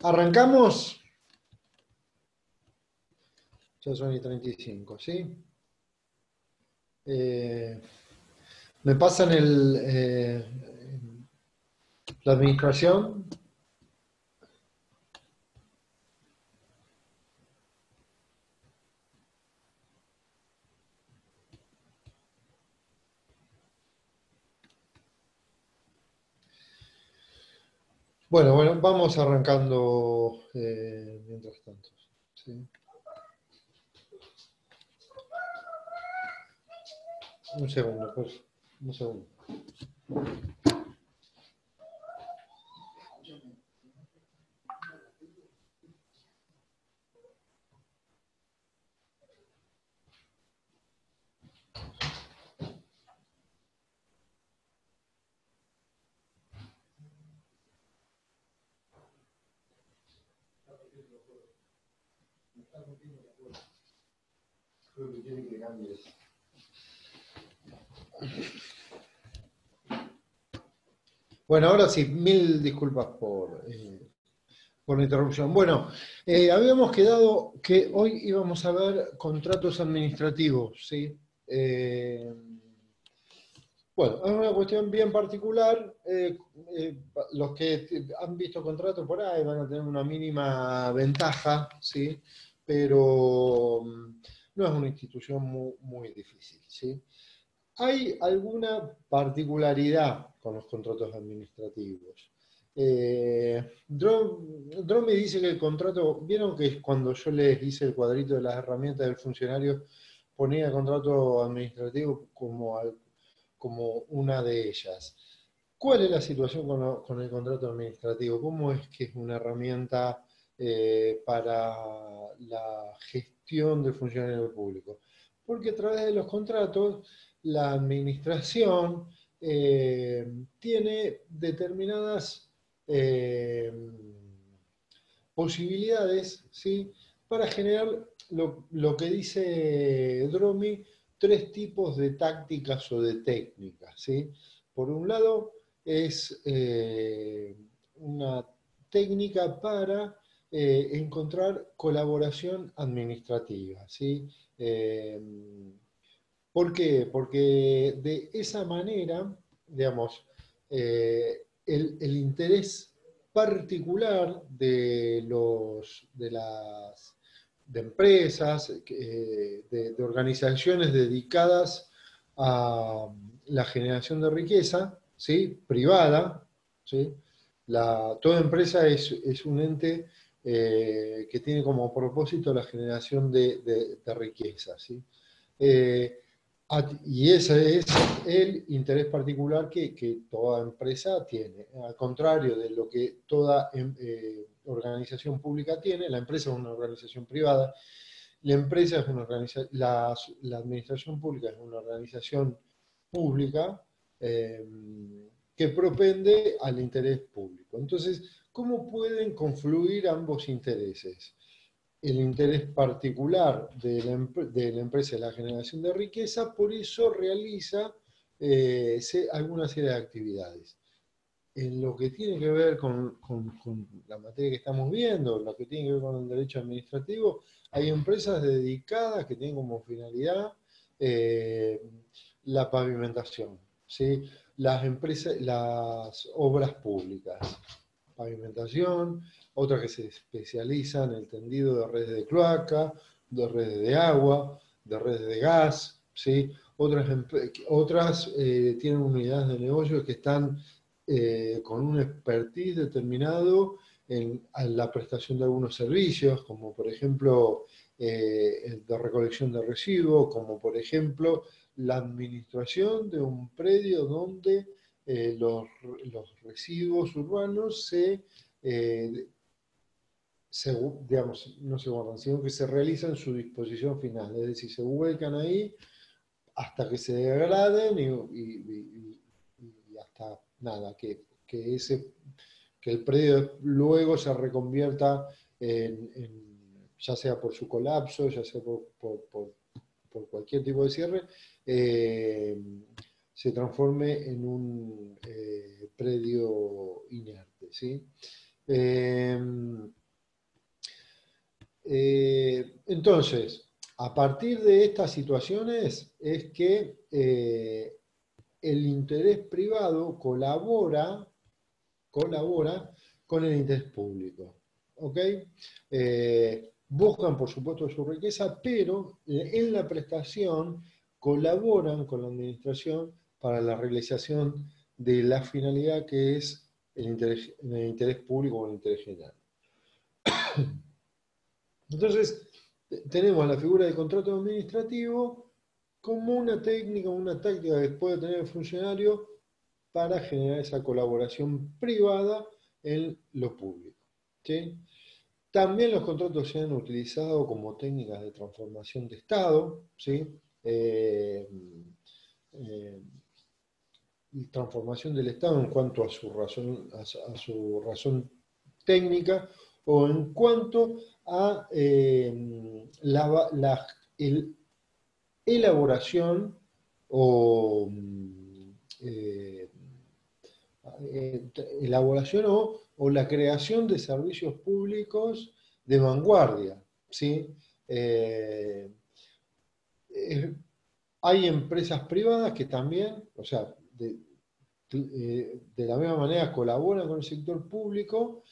Arrancamos. Ya son y 35, ¿sí? Me pasan la administración. Bueno, vamos arrancando mientras tanto. ¿Sí? Un segundo, pues. Un segundo. Creo que quiere que cambies. Bueno, ahora sí, mil disculpas por la interrupción. Bueno, habíamos quedado que hoy íbamos a ver contratos administrativos, ¿sí? Bueno, es una cuestión bien particular. Los que han visto contratos por ahí van a tener una mínima ventaja, ¿sí? Pero no es una institución muy difícil, ¿sí? Hay alguna particularidad con los contratos administrativos. Drome dice que el contrato, vieron que cuando yo les hice el cuadrito de las herramientas del funcionario, ponía el contrato administrativo como una de ellas. ¿Cuál es la situación con el contrato administrativo? ¿Cómo es que es una herramienta para la gestión del funcionario público? Porque a través de los contratos la administración tiene determinadas posibilidades, ¿sí? Para generar lo que dice Dromi, tres tipos de tácticas o de técnicas, ¿sí? Por un lado, es una técnica para encontrar colaboración administrativa, ¿sí? ¿Por qué? Porque de esa manera, digamos, el interés particular de empresas, de organizaciones dedicadas a la generación de riqueza, ¿sí? Privada, ¿sí? Toda empresa es un ente que tiene como propósito la generación de riqueza, ¿sí? Eh, y ese es el interés particular que toda empresa tiene. Al contrario de lo que toda organización pública tiene, la empresa es una organización privada, la empresa es una organización, la administración pública es una organización pública eh, que propende al interés público. Entonces, ¿cómo pueden confluir ambos intereses? El interés particular de la empresa es la generación de riqueza, por eso realiza alguna serie de actividades. En lo que tiene que ver con la materia que estamos viendo, lo que tiene que ver con el derecho administrativo, hay empresas dedicadas que tienen como finalidad eh, la pavimentación, ¿sí? Las obras públicas, pavimentación, otras que se especializan en el tendido de redes de cloaca, de redes de agua, de redes de gas, ¿sí? Otras tienen unidades de negocio que están con un expertise determinado en la prestación de algunos servicios, como por ejemplo el de recolección de residuos, como por ejemplo la administración de un predio donde los residuos urbanos digamos, no se guardan, sino que se realizan su disposición final, es decir, se vuelcan ahí hasta que se degraden y hasta nada, que el predio luego se reconvierta ya sea por su colapso, ya sea por cualquier tipo de cierre, eh, se transforme en un predio inerte, ¿sí? Eh, entonces, a partir de estas situaciones es que el interés privado colabora con el interés público. ¿Ok? Buscan, por supuesto, su riqueza, pero en la prestación colaboran con la administración para la realización de la finalidad que es el interés público o el interés general. Entonces, tenemos la figura de contrato administrativo como una técnica, una táctica que puede tener el funcionario para generar esa colaboración privada en lo público. ¿Sí? También los contratos se han utilizado como técnicas de transformación de Estado, ¿sí? Eh, eh, Transformación del Estado en cuanto a su razón técnica o en cuanto a la elaboración o eh, elaboración o la creación de servicios públicos de vanguardia. ¿Sí? Eh, eh, Hay empresas privadas que también, o sea, de la misma manera colaboran con el sector público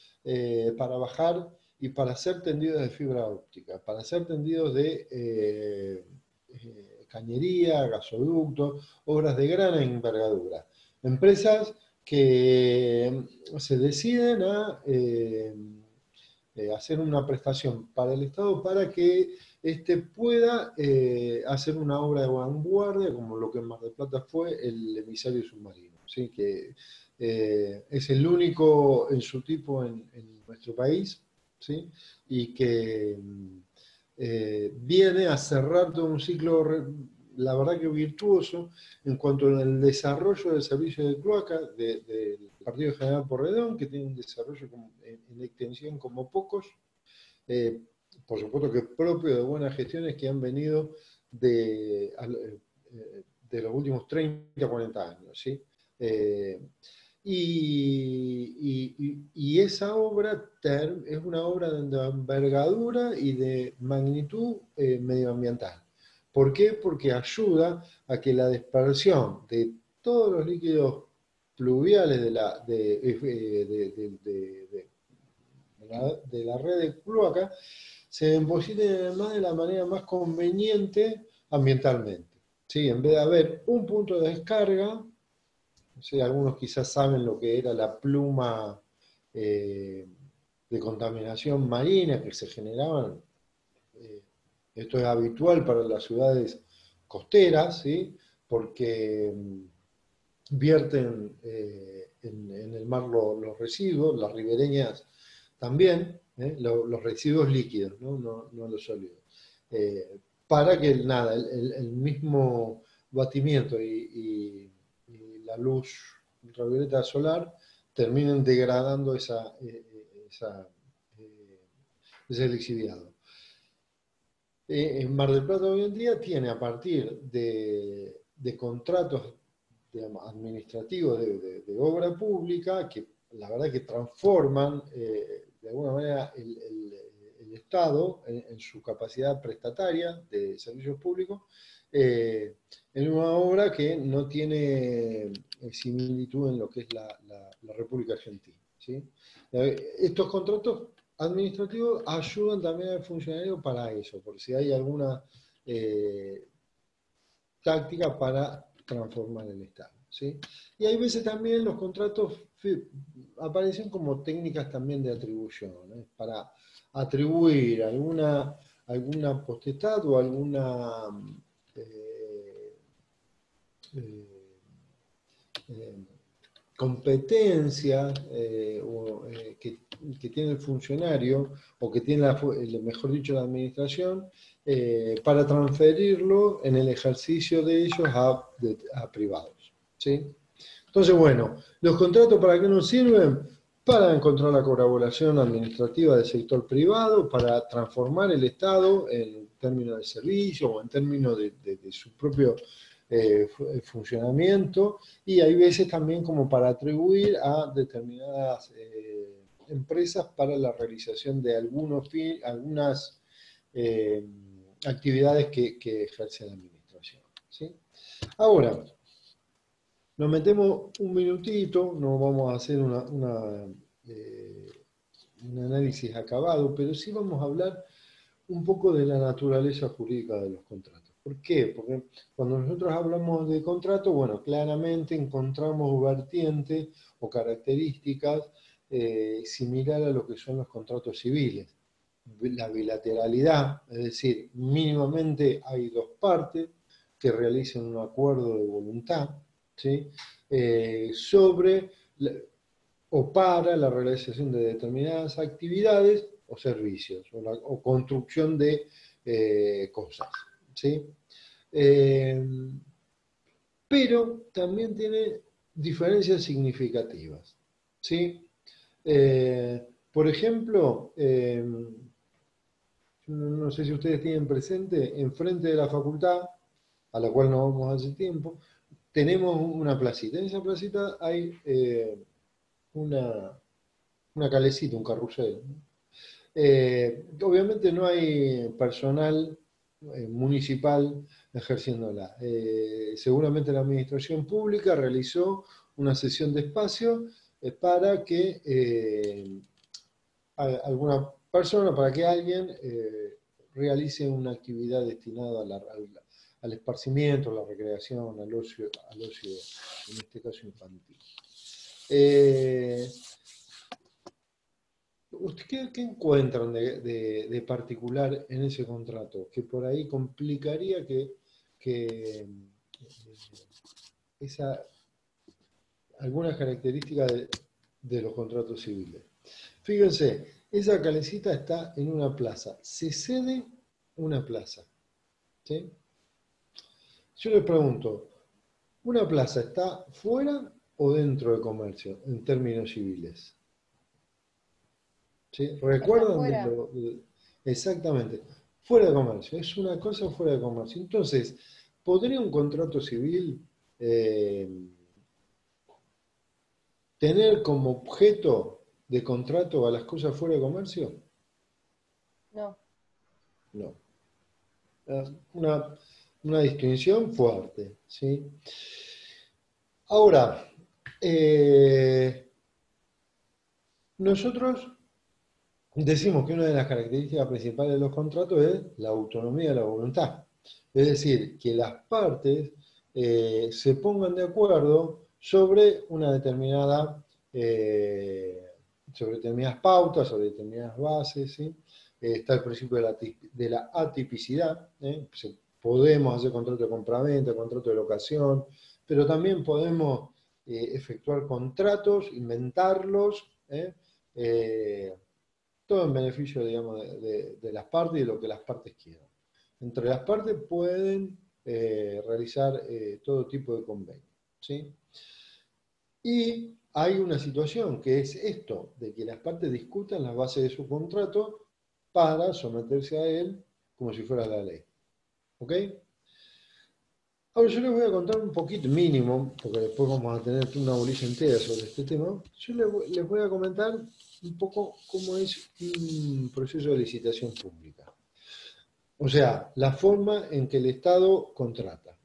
para bajar y para hacer tendidos de fibra óptica, para hacer tendidos de cañería, gasoductos, obras de gran envergadura. Empresas que se deciden a hacer una prestación para el Estado para que éste pueda hacer una obra de vanguardia, como lo que en Mar del Plata fue el emisario submarino, ¿sí? Que es el único en su tipo en nuestro país, ¿sí? Y que viene a cerrar todo un ciclo, la verdad que virtuoso, en cuanto al desarrollo del servicio de cloaca del Partido General Porredón, que tiene un desarrollo en extensión como pocos, eh, por supuesto que propio de buenas gestiones que han venido de los últimos 30, 40 años. ¿Sí? Eh, y esa obra es una obra de envergadura y de magnitud medioambiental. ¿Por qué? Porque ayuda a que la dispersión de todos los líquidos pluviales de la red de cloaca se depositen en el mar de la manera más conveniente ambientalmente. ¿Sí? En vez de haber un punto de descarga, ¿sí? Algunos quizás saben lo que era la pluma de contaminación marina que se generaban. Eh, Esto es habitual para las ciudades costeras, ¿sí? Porque vierten en el mar los residuos, las ribereñas también, los residuos líquidos, no los sólidos. Para que nada, el mismo batimiento y la luz ultravioleta solar terminen degradando ese lixiviado. En Mar del Plata hoy en día tiene a partir de contratos administrativos de obra pública que la verdad que transforman de alguna manera el Estado en su capacidad prestataria de servicios públicos en una obra que no tiene similitud en lo que es la República Argentina. ¿Sí? Estos contratos administrativos ayudan también al funcionario para eso, por si hay alguna táctica para transformar el Estado. ¿Sí? Y hay veces también los contratos aparecen como técnicas también de atribución, para atribuir alguna potestad o alguna eh, eh, eh, competencia que tiene el funcionario o que tiene, mejor dicho, la administración, para transferirlo en el ejercicio de ellos a privados. ¿Sí? Entonces, bueno, ¿los contratos para qué nos sirven? Para encontrar la colaboración administrativa del sector privado, para transformar el Estado en términos de servicio o en términos de su propio funcionamiento, y hay veces también como para atribuir a determinadas empresas para la realización de algunas actividades que ejerce la administración, ¿sí? Ahora, nos metemos un minutito, no vamos a hacer un análisis acabado, pero sí vamos a hablar un poco de la naturaleza jurídica de los contratos. ¿Por qué? Porque cuando nosotros hablamos de contrato, bueno, claramente encontramos vertientes o características similares a lo que son los contratos civiles. La bilateralidad, es decir, mínimamente hay dos partes que realicen un acuerdo de voluntad, ¿sí? Sobre o para la realización de determinadas actividades o servicios, o construcción de cosas, ¿sí? Pero también tiene diferencias significativas, ¿sí? Por ejemplo, no sé si ustedes tienen presente, enfrente de la facultad, a la cual no vamos hace tiempo, tenemos una placita. En esa placita hay una calecita, un carrusel. Obviamente no hay personal municipal ejerciéndola. Seguramente la administración pública realizó una cesión de espacio para que alguna persona, para que alguien realice una actividad destinada al esparcimiento, a la recreación, al ocio, en este caso infantil. ¿Qué encuentran de particular en ese contrato? Que por ahí complicaría que algunas características de los contratos civiles. Fíjense, esa calecita está en una plaza. Se cede una plaza, ¿sí? Yo les pregunto, ¿una plaza está fuera o dentro de comercio en términos civiles? ¿Sí? ¿Recuerdan exactamente? Fuera de comercio, es una cosa fuera de comercio. Entonces, ¿podría un contrato civil tener como objeto de contrato a las cosas fuera de comercio? No. No. Una distinción fuerte, ¿sí? Ahora, nosotros decimos que una de las características principales de los contratos es la autonomía de la voluntad. Es decir, que las partes se pongan de acuerdo sobre una determinada, sobre determinadas pautas, sobre determinadas bases, ¿sí? Está el principio de la atipicidad, ¿eh? Podemos hacer contrato de compraventa, contrato de locación, pero también podemos efectuar contratos, inventarlos, todo en beneficio, digamos, de las partes y de lo que las partes quieran. Entre las partes pueden realizar todo tipo de convenio, ¿sí? Y hay una situación que es esto, de que las partes discutan las bases de su contrato para someterse a él como si fuera la ley. ¿Ok? Ahora yo les voy a contar un poquito, mínimo, porque después vamos a tener una bolilla entera sobre este tema. Yo les voy a comentar un poco cómo es un proceso de licitación pública. O sea, la forma en que el Estado contrata.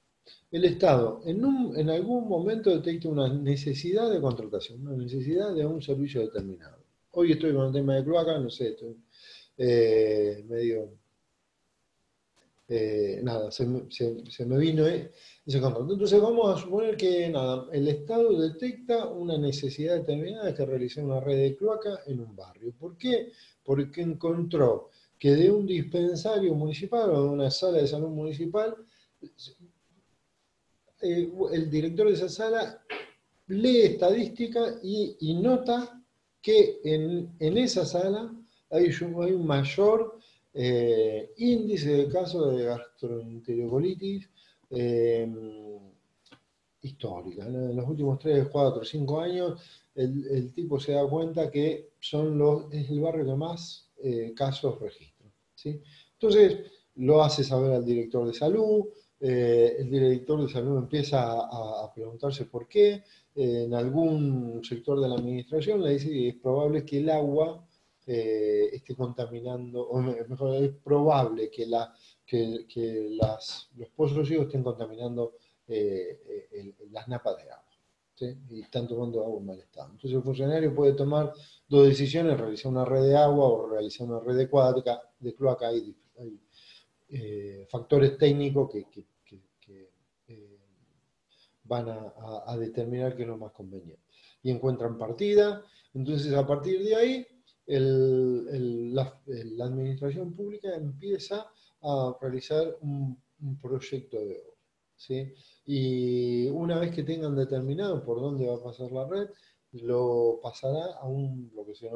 El Estado en algún momento detecta una necesidad de contratación, una necesidad de un servicio determinado. Hoy estoy con el tema de cloaca, no sé, estoy medio... nada, se me vino ese contrato. Entonces vamos a suponer que nada, el Estado detecta una necesidad determinada de realizar una red de cloaca en un barrio. ¿Por qué? Porque encontró que de un dispensario municipal o de una sala de salud municipal, el director de esa sala lee estadística y nota que en esa sala hay un mayor índice de casos de gastroenterocolitis histórica, ¿no? En los últimos 3, 4, 5 años, el tipo se da cuenta que es el barrio que más casos registra, ¿sí? Entonces, lo hace saber al director de salud, el director de salud empieza a preguntarse por qué. En algún sector de la administración le dice que es probable que el agua esté contaminando, o mejor, es probable que, los pozos ciegos estén contaminando las napas de agua. ¿Sí? Y están tomando agua en mal estado. Entonces el funcionario puede tomar dos decisiones: realizar una red de agua o realizar una red de cloaca. Hay factores técnicos que, eh, van a determinar qué es lo más conveniente. Y encuentran partida. Entonces, a partir de ahí, la administración pública empieza a realizar un proyecto de obra. ¿Sí? Y una vez que tengan determinado por dónde va a pasar la red, lo pasará a lo que se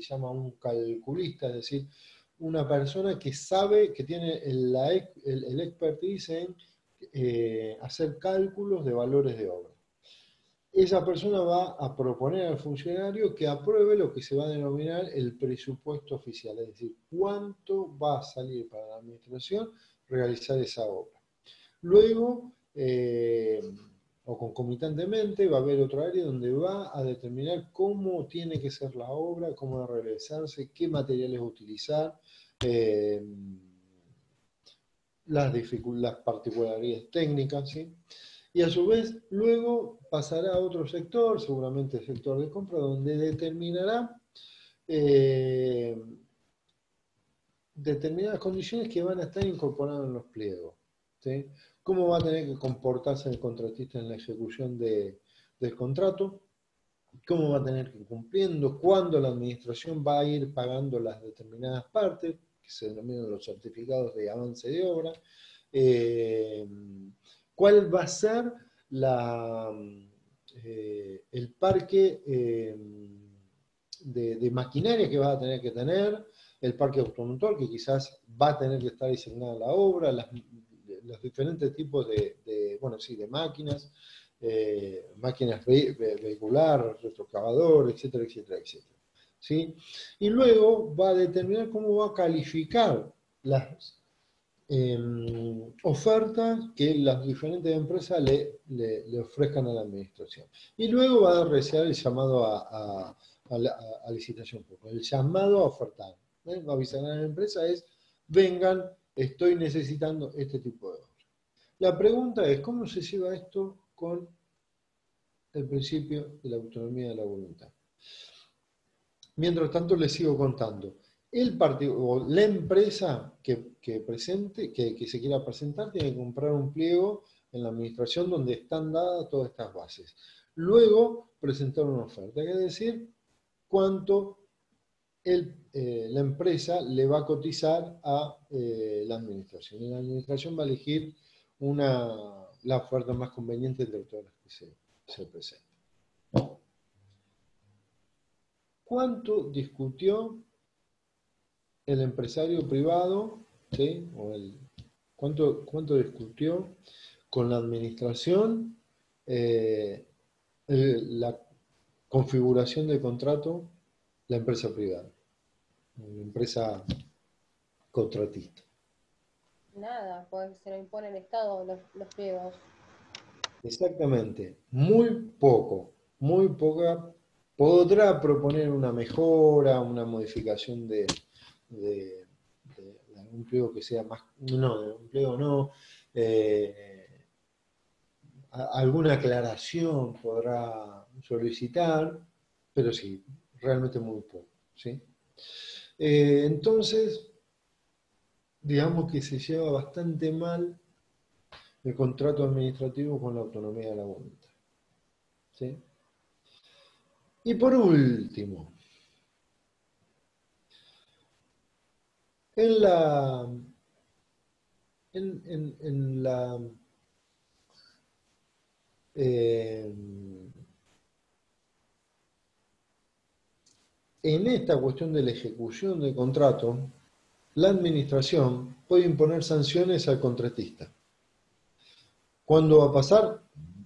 llama un calculista, es decir, una persona que sabe, que tiene el expertise en hacer cálculos de valores de obra. Esa persona va a proponer al funcionario que apruebe lo que se va a denominar el presupuesto oficial, es decir, cuánto va a salir para la administración realizar esa obra. Luego, o concomitantemente, va a haber otro área donde va a determinar cómo tiene que ser la obra, cómo va a realizarse, qué materiales utilizar, eh, las particularidades técnicas, ¿sí? Y a su vez, luego pasará a otro sector, seguramente el sector de compra, donde determinará eh, determinadas condiciones que van a estar incorporadas en los pliegos. ¿Sí? Cómo va a tener que comportarse el contratista en la ejecución del contrato, cómo va a tener que ir cumpliendo, cuándo la administración va a ir pagando las determinadas partes, que se denominan los certificados de avance de obra, cuál va a ser el parque de maquinaria que va a tener que tener, el parque automotor que quizás va a tener que estar diseñada la obra, los diferentes tipos de máquinas, máquinas vehicular, retroexcavador, etcétera, etcétera, etcétera. ¿Sí? Y luego va a determinar cómo va a calificar las ofertas que las diferentes empresas le ofrezcan a la administración. Y luego va a realizar el llamado a licitación pública, el llamado a ofertar. Va a avisar a la empresa vengan, estoy necesitando este tipo de obra. La pregunta es, ¿cómo se lleva esto con el principio de la autonomía de la voluntad? Mientras tanto, les sigo contando. El partido, o la empresa que se quiera presentar, tiene que comprar un pliego en la administración donde están dadas todas estas bases. Luego, presentar una oferta, es decir, cuánto la empresa le va a cotizar a la administración. Y la administración va a elegir la oferta más conveniente entre todas las que se presentan. ¿Cuánto discutió el empresario privado, ¿sí? ¿Cuánto discutió con la administración la configuración de contrato la empresa privada, la empresa contratista? Nada, porque se lo impone el Estado los pliegos. Exactamente, muy poca. Podrá proponer una mejora, una modificación de un pliego que sea más, no, de un pliego no, alguna aclaración podrá solicitar, pero sí, realmente muy poco, ¿sí? Entonces, digamos que se lleva bastante mal el contrato administrativo con la autonomía de la voluntad, ¿sí? Y por último, en la, en la en esta cuestión de la ejecución del contrato, la administración puede imponer sanciones al contratista. ¿Cuándo va a pasar?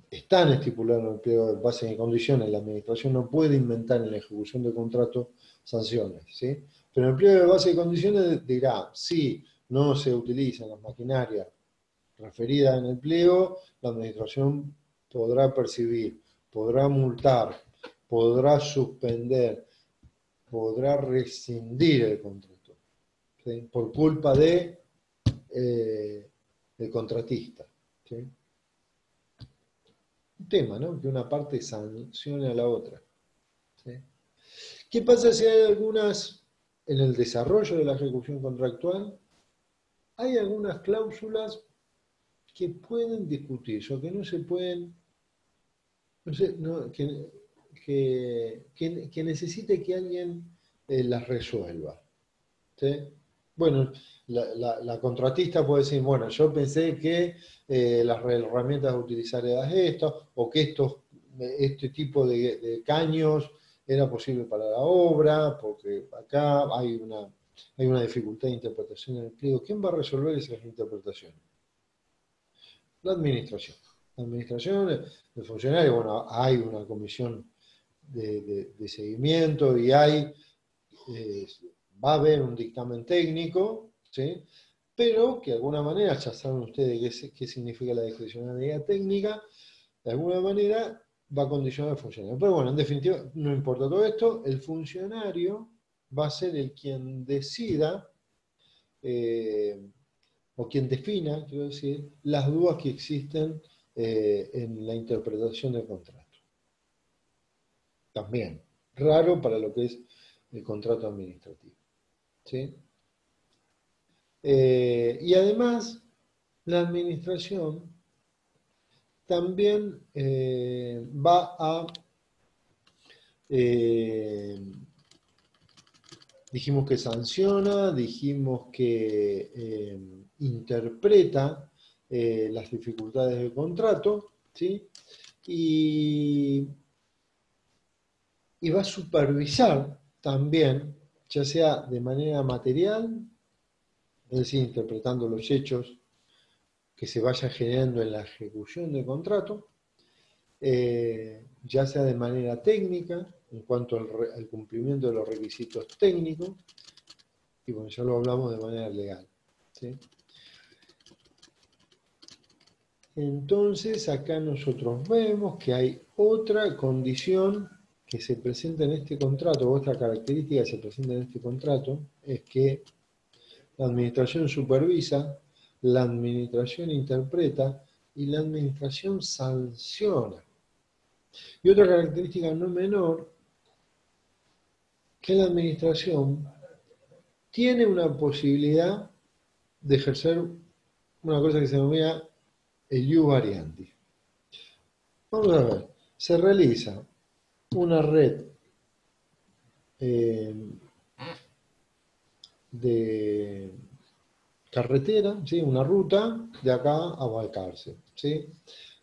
Están estipulados en el pliego de bases y condiciones. La administración no puede inventar en la ejecución del contrato sanciones, ¿sí? Pero en el pliego de bases y condiciones dirá, si no se utilizan las maquinarias referida en el pliego, la administración podrá percibir, podrá multar, podrá suspender, podrá rescindir el contrato, ¿sí? Por culpa del contratista, ¿sí? Un tema, ¿no? Que una parte sancione a la otra, ¿sí? ¿Qué pasa si hay algunas, en el desarrollo de la ejecución contractual, hay algunas cláusulas que pueden discutirse o que no se pueden, no sé, no, que necesite que alguien las resuelva, ¿sí? Bueno, la contratista puede decir, bueno, yo pensé que las herramientas a utilizar eran estas, o que este tipo de caños era posible para la obra, porque acá hay una dificultad de interpretación en el pliego. ¿Quién va a resolver esas interpretaciones? La administración. La administración, el funcionario, bueno, hay una comisión de seguimiento y va a haber un dictamen técnico, ¿sí? Pero que de alguna manera, ya saben ustedes qué significa la discrecionalidad técnica, de alguna manera va a condicionar al funcionario. Pero bueno, en definitiva, no importa todo esto, el funcionario va a ser el quien decida o quien defina, quiero decir, las dudas que existen en la interpretación del contrato. También, raro para lo que es el contrato administrativo, ¿sí? Y además, la administración también va a, eh, dijimos que sanciona, dijimos que interpreta las dificultades del contrato, ¿sí? Y, y va a supervisar también, ya sea de manera material, es decir, interpretando los hechos que se vayan generando en la ejecución del contrato, ya sea de manera técnica, en cuanto al cumplimiento de los requisitos técnicos, y bueno, ya lo hablamos de manera legal, ¿sí? Entonces, acá nosotros vemos que hay otra condición que se presenta en este contrato, o otra característica que se presenta en este contrato, es que la administración supervisa, la administración interpreta y la administración sanciona. Y otra característica no menor, que la administración tiene una posibilidad de ejercer una cosa que se denomina el ius variandi. Vamos a ver, se realiza una red eh, de carretera, ¿sí? Una ruta de acá a Balcarce, ¿sí?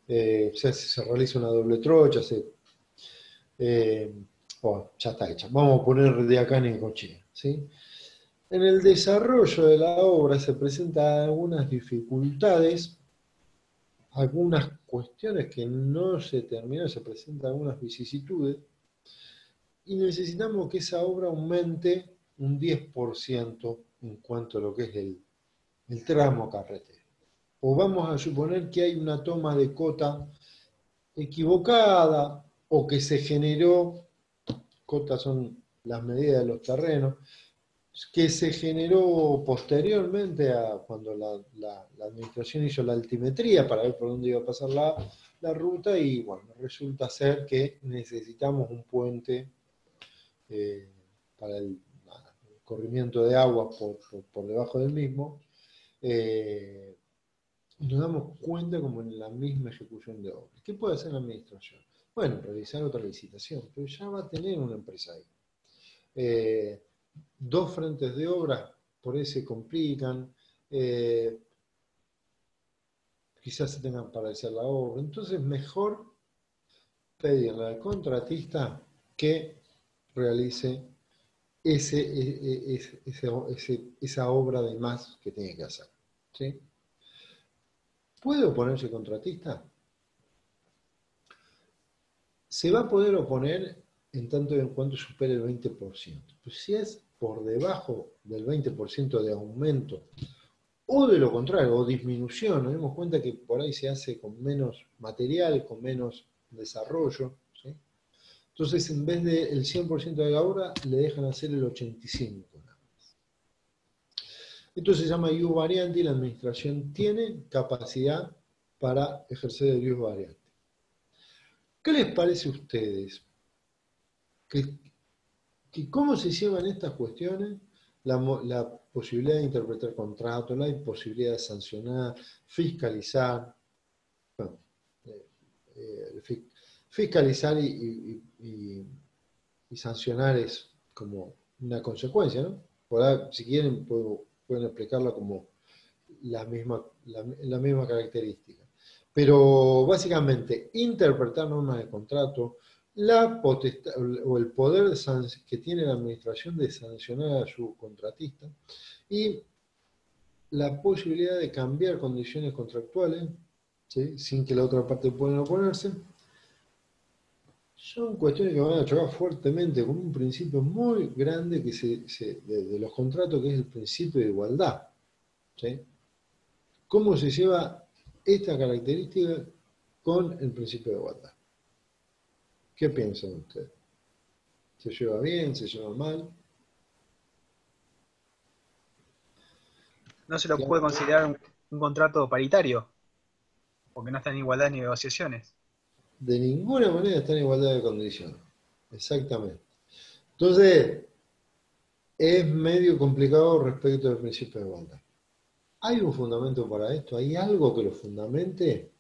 Se realiza una doble trocha, ya está hecha. Vamos a poner de acá en Necochea, ¿sí? En el desarrollo de la obra se presentan algunas dificultades, algunas cuestiones que no se terminaron, se presentan algunas vicisitudes, y necesitamos que esa obra aumente un 10% en cuanto a lo que es el tramo carretero. O vamos a suponer que hay una toma de cota equivocada o que se generó, cotas son las medidas de los terrenos, que se generó posteriormente a cuando la administración hizo la altimetría para ver por dónde iba a pasar la ruta y bueno, resulta ser que necesitamos un puente para el corrimiento de agua por debajo del mismo. Y nos damos cuenta como en la misma ejecución de obras. ¿Qué puede hacer la administración? Bueno, realizar otra licitación, pero ya va a tener una empresa ahí. Dos frentes de obra por ahí se complican, quizás se tengan para hacer la obra. Entonces, mejor pedirle al contratista que realice esa obra de más que tiene que hacer, ¿sí? ¿Puede oponerse el contratista? Se va a poder oponer en tanto y en cuanto supere el 20%. Pues si es por debajo del 20% de aumento O de lo contrario, o disminución. Nos damos cuenta que por ahí se hace con menos material, con menos desarrollo. ¿Sí? Entonces, en vez del 100% de la obra, le dejan hacer el 85%. Esto se llama use variante y la administración tiene capacidad para ejercer el use variante. ¿Qué les parece a ustedes? Que ¿Cómo se llevan estas cuestiones? La posibilidad de interpretar contratos, la posibilidad de sancionar, fiscalizar. Bueno, fiscalizar y sancionar es como una consecuencia, ¿no? Por ahí, si quieren, pueden explicarla como la misma característica. Pero básicamente, interpretar normas de contrato, la potestad o el poder que tiene la administración de sancionar a su contratista y la posibilidad de cambiar condiciones contractuales, ¿sí? Sin que la otra parte pueda oponerse, son cuestiones que van a chocar fuertemente con un principio muy grande que de los contratos, que es el principio de igualdad. ¿Sí? ¿Cómo se lleva esta característica con el principio de igualdad? ¿Qué piensan ustedes? ¿Se lleva bien? ¿Se lleva mal? No se lo puede Claro. considerar un contrato paritario, porque no está en igualdad de negociaciones. De ninguna manera está en igualdad de condiciones. Exactamente. Entonces, es medio complicado respecto del principio de igualdad. ¿Hay un fundamento para esto? ¿Hay algo que lo fundamente?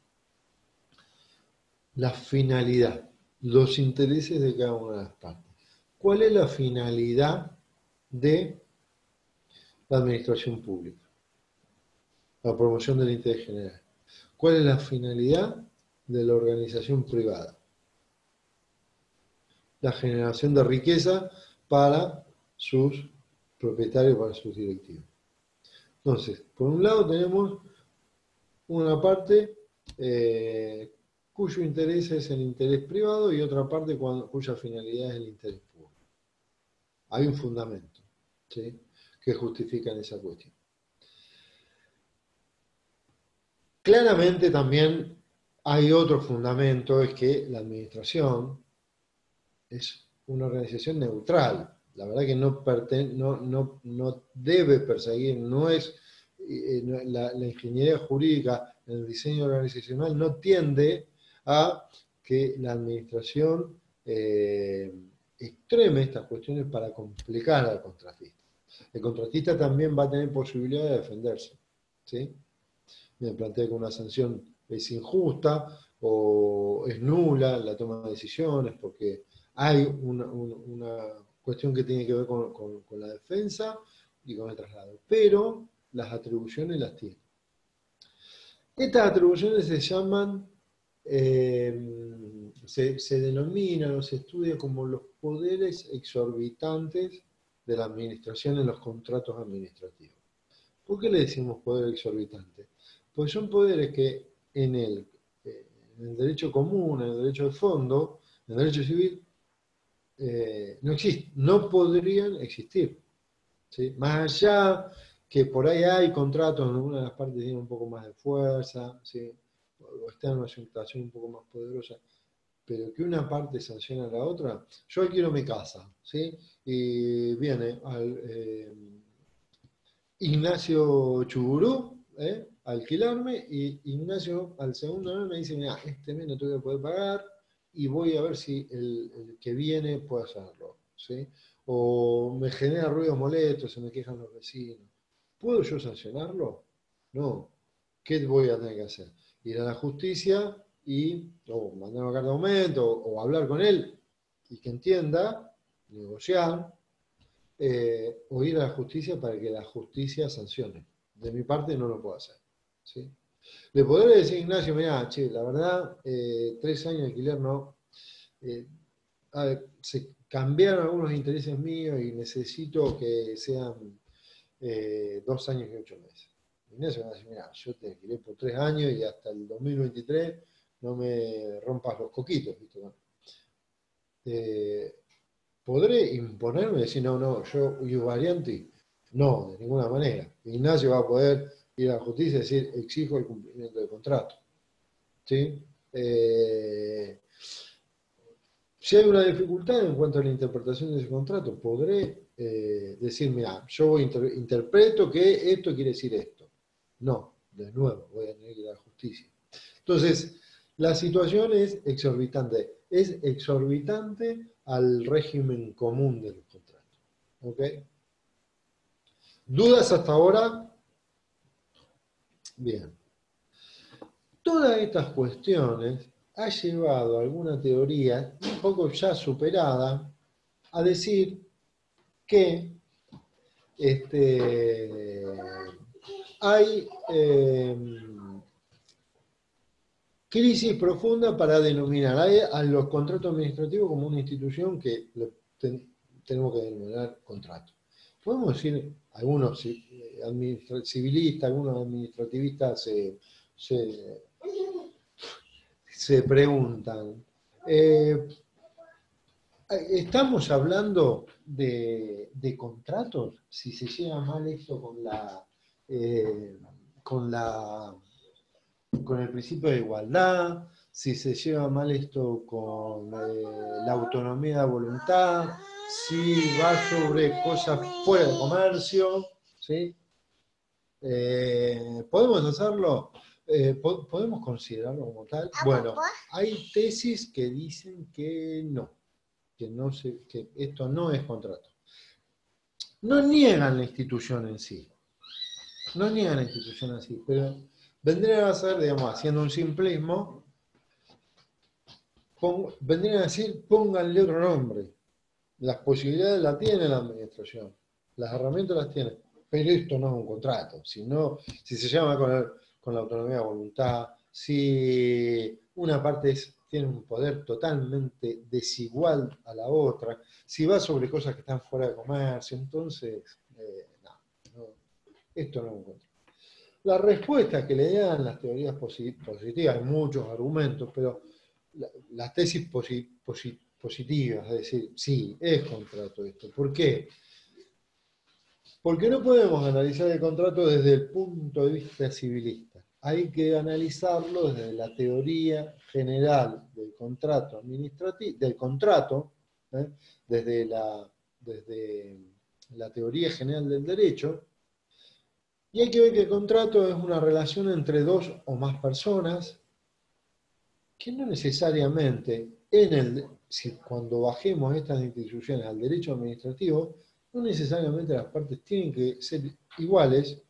La finalidad, los intereses de cada una de las partes. ¿Cuál es la finalidad de la administración pública? La promoción del interés general. ¿Cuál es la finalidad de la organización privada? La generación de riqueza para sus propietarios, para sus directivos. Entonces, por un lado tenemos una parte cuyo interés es el interés privado y otra parte cuya finalidad es el interés público. Hay un fundamento, ¿sí?, que justifica esa cuestión. Claramente también hay otro fundamento, es que la administración es una organización neutral. La verdad que no debe perseguir, no es la ingeniería jurídica, el diseño organizacional no tiende a que la administración extreme estas cuestiones para complicar al contratista. El contratista también va a tener posibilidad de defenderse, ¿sí? Me plantea que una sanción es injusta o es nula la toma de decisiones porque hay una cuestión que tiene que ver con la defensa y con el traslado, pero las atribuciones las tiene. Estas atribuciones se llaman, se denominan o se estudia como los poderes exorbitantes de la administración en los contratos administrativos. ¿Por qué le decimos poder exorbitante? Pues son poderes que en el derecho común, en el derecho de fondo, en el derecho civil, no podrían existir. ¿Sí? Más allá que por ahí hay contratos donde una de las partes tiene un poco más de fuerza, ¿sí?, o está en una situación un poco más poderosa, pero que una parte sanciona a la otra. Yo alquilo mi casa, ¿sí? Y viene Ignacio Chugurú, a alquilarme, y Ignacio al segundo mes me dice, mira, este mes no te voy a poder pagar y voy a ver si el que viene puede hacerlo, ¿sí? O me genera ruidos molestos, se me quejan los vecinos. ¿Puedo yo sancionarlo? No. ¿Qué voy a tener que hacer? Ir a la justicia y o mandar una carta de aumento o hablar con él y que entienda, negociar, o ir a la justicia para que la justicia sancione. De mi parte no lo puedo hacer, ¿sí? Le podré decir a Ignacio, mira, che, la verdad, 3 años de alquiler no. A ver, se cambiaron algunos intereses míos y necesito que sean 2 años y 8 meses. Ignacio me va a decir, mira, yo te alquilé por 3 años y hasta el 2023 no me rompas los coquitos, ¿viste? ¿Podré imponerme y decir, no, yo use variante? No, de ninguna manera. Ignacio va a poder ir a la justicia y decir, exijo el cumplimiento del contrato. ¿Sí? Si hay una dificultad en cuanto a la interpretación de ese contrato, podré decir, mira, yo interpreto que esto quiere decir esto. No, de nuevo, voy a tener que ir a la justicia. Entonces, la situación es exorbitante al régimen común de los contratos. ¿Ok? ¿Dudas hasta ahora? Bien. Todas estas cuestiones ha llevado a alguna teoría un poco ya superada a decir que hay crisis profunda para denominar a los contratos administrativos como una institución que tenemos que denominar contrato. Podemos decir, algunos civilistas, algunos administrativistas se preguntan, ¿estamos hablando de contratos? Si se lleva mal esto con el principio de igualdad, si se lleva mal esto con la autonomía de voluntad, si va sobre cosas fuera de comercio, ¿sí? ¿Podemos hacerlo? ¿Podemos considerarlo como tal? Bueno, hay tesis que dicen que no, que esto no es contrato. No niegan la institución en sí, pero vendrían a ser, digamos, haciendo un simplismo, vendrían a decir, pónganle otro nombre. Las posibilidades las tiene la administración, las herramientas las tiene, pero esto no es un contrato. Si se llama con la autonomía de voluntad, si una parte tiene un poder totalmente desigual a la otra, si va sobre cosas que están fuera de comercio, entonces, no, esto no es un contrato. La respuesta que le dan las teorías positivas, hay muchos argumentos, pero las tesis positivas, es decir, sí, es contrato esto. ¿Por qué? Porque no podemos analizar el contrato desde el punto de vista civilista. Hay que analizarlo desde la teoría general del contrato administrativo, desde la teoría general del derecho. Y hay que ver que el contrato es una relación entre dos o más personas que no necesariamente cuando bajemos estas instituciones al derecho administrativo, no necesariamente las partes tienen que ser iguales,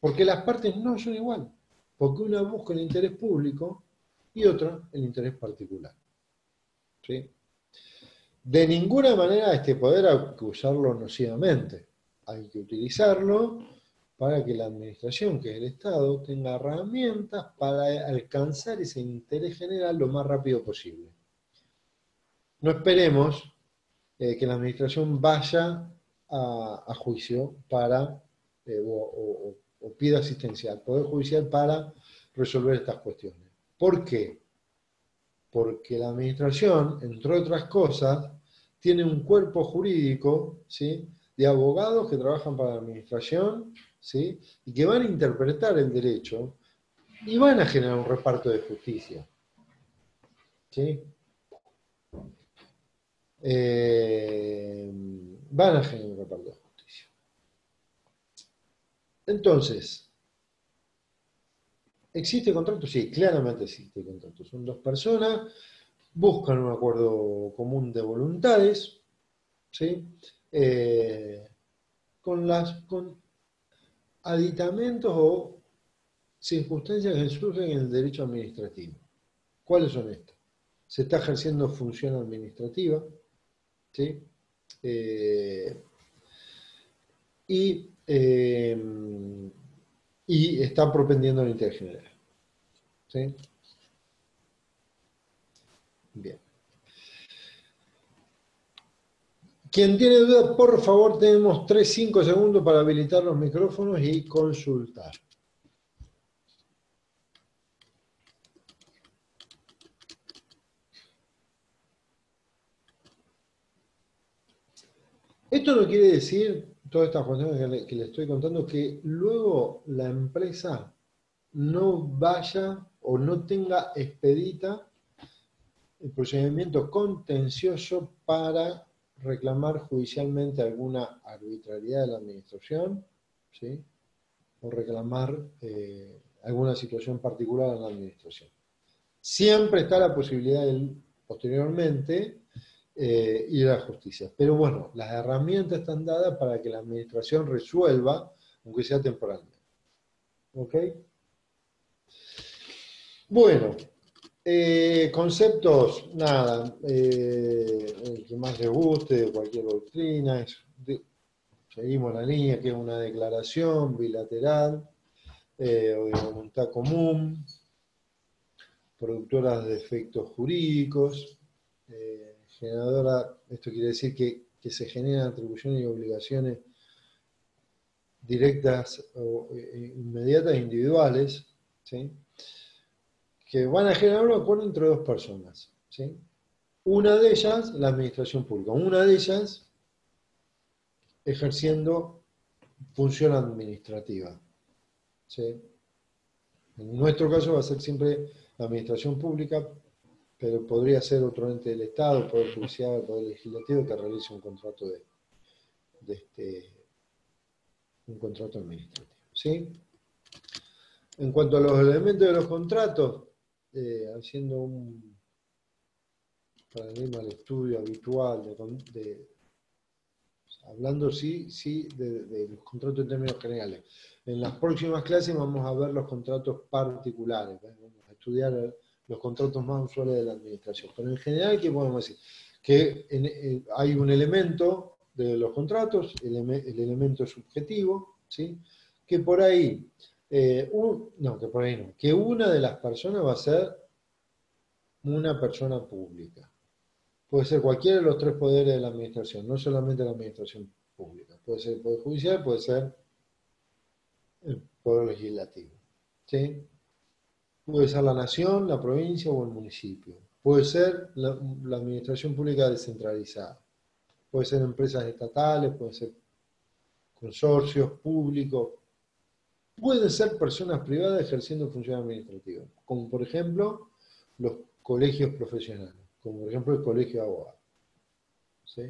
porque las partes no son iguales, porque una busca el interés público y otra el interés particular. ¿Sí? De ninguna manera este poder hay que usarlo nocivamente, hay que utilizarlo para que la administración, que es el Estado, tenga herramientas para alcanzar ese interés general lo más rápido posible. No esperemos que la administración vaya a juicio o pida asistencia al Poder Judicial para resolver estas cuestiones. ¿Por qué? Porque la administración, entre otras cosas, tiene un cuerpo jurídico, ¿sí?, de abogados que trabajan para la administración, ¿sí?, y que van a interpretar el derecho y van a generar un reparto de justicia. ¿Sí? Van a generar un reparto de justicia. Entonces, ¿existe contrato? Sí, claramente existe contrato. Son dos personas, buscan un acuerdo común de voluntades, ¿sí?, con aditamentos o circunstancias que surgen en el derecho administrativo. ¿Cuáles son estas? Se está ejerciendo función administrativa, ¿sí? Y está propendiendo al interés general. ¿Sí? Bien. Quien tiene dudas, por favor, tenemos 3-5 segundos para habilitar los micrófonos y consultar. Esto no quiere decir todas estas cuestiones que le estoy contando, que luego la empresa no vaya o no tenga expedita el procedimiento contencioso para reclamar judicialmente alguna arbitrariedad de la administración, ¿sí? O reclamar alguna situación particular en la administración. Siempre está la posibilidad de, posteriormente, ir a la justicia. Pero bueno, las herramientas están dadas para que la administración resuelva, aunque sea temporalmente. ¿Ok? Bueno, conceptos, nada, el que más les guste de cualquier doctrina, seguimos la línea que es una declaración bilateral o de voluntad común, productora de efectos jurídicos, generadora, esto quiere decir que se generan atribuciones y obligaciones directas o inmediatas e individuales, ¿sí? Que van a generar un acuerdo entre dos personas, ¿sí? Una de ellas, la administración pública, una de ellas ejerciendo función administrativa, ¿sí? En nuestro caso va a ser siempre la administración pública, pero podría ser otro ente del Estado, el Poder Judicial, el Poder Legislativo, que realice un contrato un contrato administrativo, ¿sí? En cuanto a los elementos de los contratos, haciendo un paralelo al estudio habitual, hablando sí de los contratos en términos generales. En las próximas clases vamos a ver los contratos particulares, vamos a estudiar los contratos más usuales de la administración. Pero en general, ¿qué podemos decir? Que hay un elemento de los contratos, el elemento subjetivo, ¿sí? Que por ahí, que una de las personas va a ser una persona pública. Puede ser cualquiera de los tres poderes de la administración, no solamente la administración pública. Puede ser el Poder Judicial, puede ser el Poder Legislativo, ¿sí? Puede ser la nación, la provincia o el municipio. Puede ser la administración pública descentralizada. Puede ser empresas estatales, puede ser consorcios públicos. Pueden ser personas privadas ejerciendo función administrativa, como por ejemplo los colegios profesionales, como por ejemplo el colegio de abogados, ¿sí?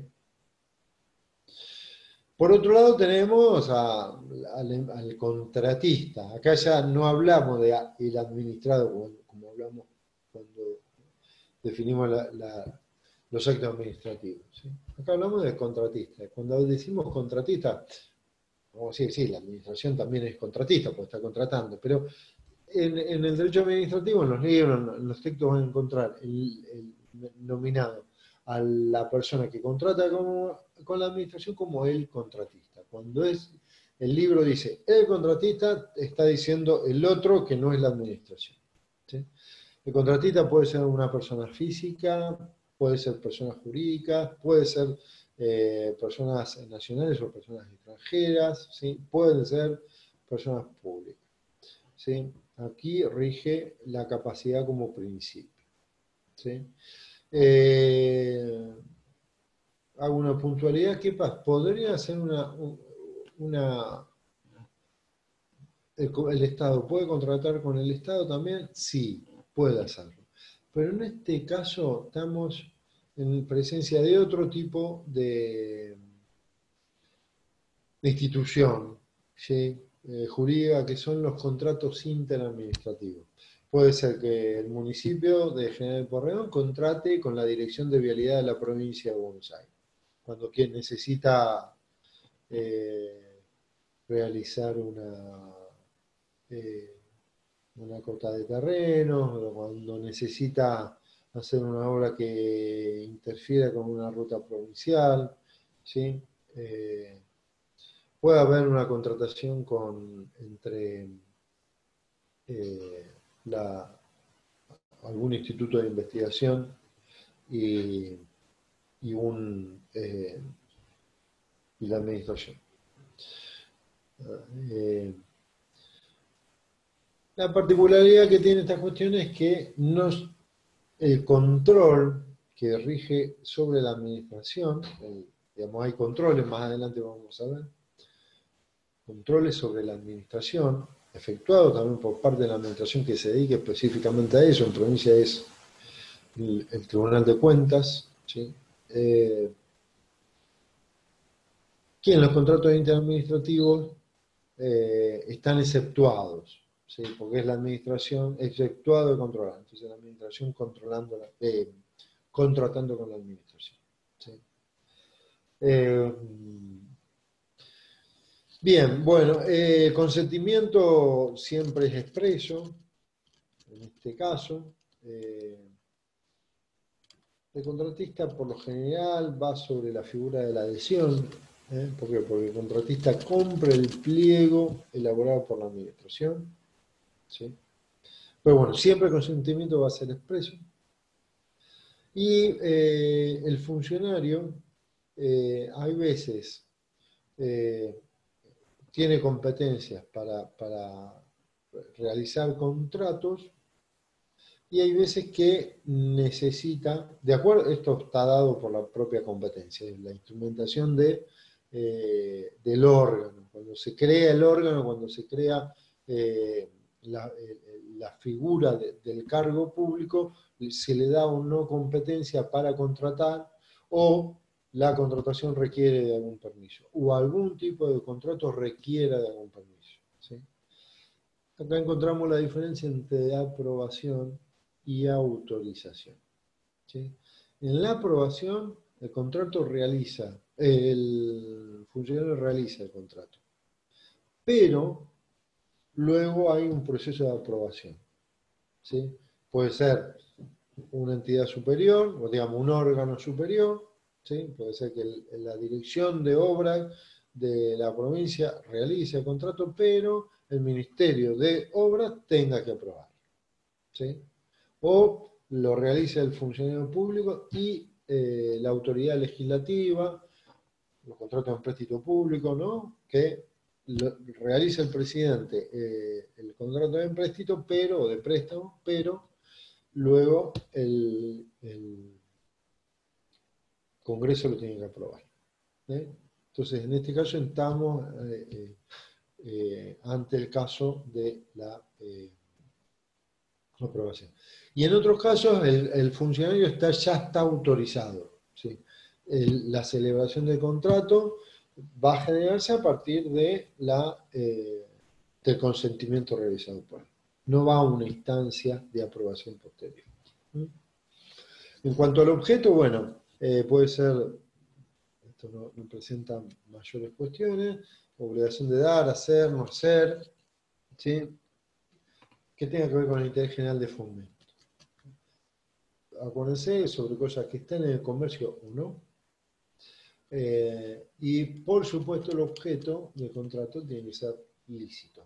Por otro lado tenemos al contratista. Acá ya no hablamos del administrado, como hablamos cuando definimos los actos administrativos, ¿sí? Acá hablamos del contratista. Cuando decimos contratista, vamos a decir, sí, la administración también es contratista, porque está contratando, pero en el derecho administrativo, en los libros, en los textos van a encontrar el nominado a la persona que contrata con la administración como el contratista. Cuando el libro dice el contratista, está diciendo el otro que no es la administración, ¿sí? El contratista puede ser una persona física, puede ser personas jurídicas, puede ser personas nacionales o personas extranjeras, ¿sí? Pueden ser personas públicas, ¿sí? Aquí rige la capacidad como principio, ¿sí? Hago una puntualidad. ¿Qué pasa? ¿Podría ser el Estado puede contratar con el Estado también? Sí, puede hacerlo. Pero en este caso estamos en presencia de otro tipo de institución, ¿sí? Jurídica, que son los contratos interadministrativos. Puede ser que el municipio de General Porredón contrate con la Dirección de Vialidad de la provincia de Buenos Aires, cuando quien necesita realizar una corta de terrenos, o cuando necesita hacer una obra que interfiera con una ruta provincial, ¿sí? Puede haber una contratación entre algún instituto de investigación y la administración. La particularidad que tiene esta cuestión es que el control que rige sobre la administración, digamos, hay controles, más adelante vamos a ver, controles sobre la administración, efectuado también por parte de la administración que se dedique específicamente a eso, en provincia es el Tribunal de Cuentas, ¿sí? Que en los contratos interadministrativos están exceptuados, ¿sí? Porque es la administración exceptuado de controlar, entonces la administración controlando contratando con la administración, ¿sí? Bien, bueno, el consentimiento siempre es expreso, en este caso. El contratista por lo general va sobre la figura de la adhesión. ¿Por qué? Porque el contratista compra el pliego elaborado por la administración, ¿sí? Pero bueno, siempre el consentimiento va a ser expreso. Y el funcionario, hay veces, tiene competencias para realizar contratos y hay veces que necesita, de acuerdo, esto está dado por la propia competencia, la instrumentación del órgano. Cuando se crea el órgano, cuando se crea la figura del cargo público, se le da o no competencia para contratar o la contratación requiere de algún permiso o algún tipo de contrato requiera de algún permiso, ¿sí? Acá encontramos la diferencia entre aprobación y autorización, ¿sí? En la aprobación, el funcionario realiza el contrato, pero luego hay un proceso de aprobación, ¿sí? Puede ser una entidad superior, o digamos un órgano superior, ¿sí? Puede ser que la dirección de obras de la provincia realice el contrato, pero el Ministerio de Obras tenga que aprobar, ¿sí? O lo realiza el funcionario público y la autoridad legislativa, los contratos de empréstito público, ¿no? Que realiza el presidente el contrato de empréstito, pero, o de préstamo, pero luego el Congreso lo tiene que aprobar, ¿eh? Entonces, en este caso estamos ante el caso de la aprobación. Y en otros casos, el funcionario ya está autorizado, ¿sí? La celebración del contrato va a generarse a partir del consentimiento realizado por él. No va a una instancia de aprobación posterior. En cuanto al objeto, bueno, puede ser, esto no presenta mayores cuestiones, obligación de dar, hacer, no hacer, ¿sí? Que tenga que ver con el interés general de fomento. Acuérdense sobre cosas que estén en el comercio o no. Y por supuesto el objeto del contrato tiene que ser lícito.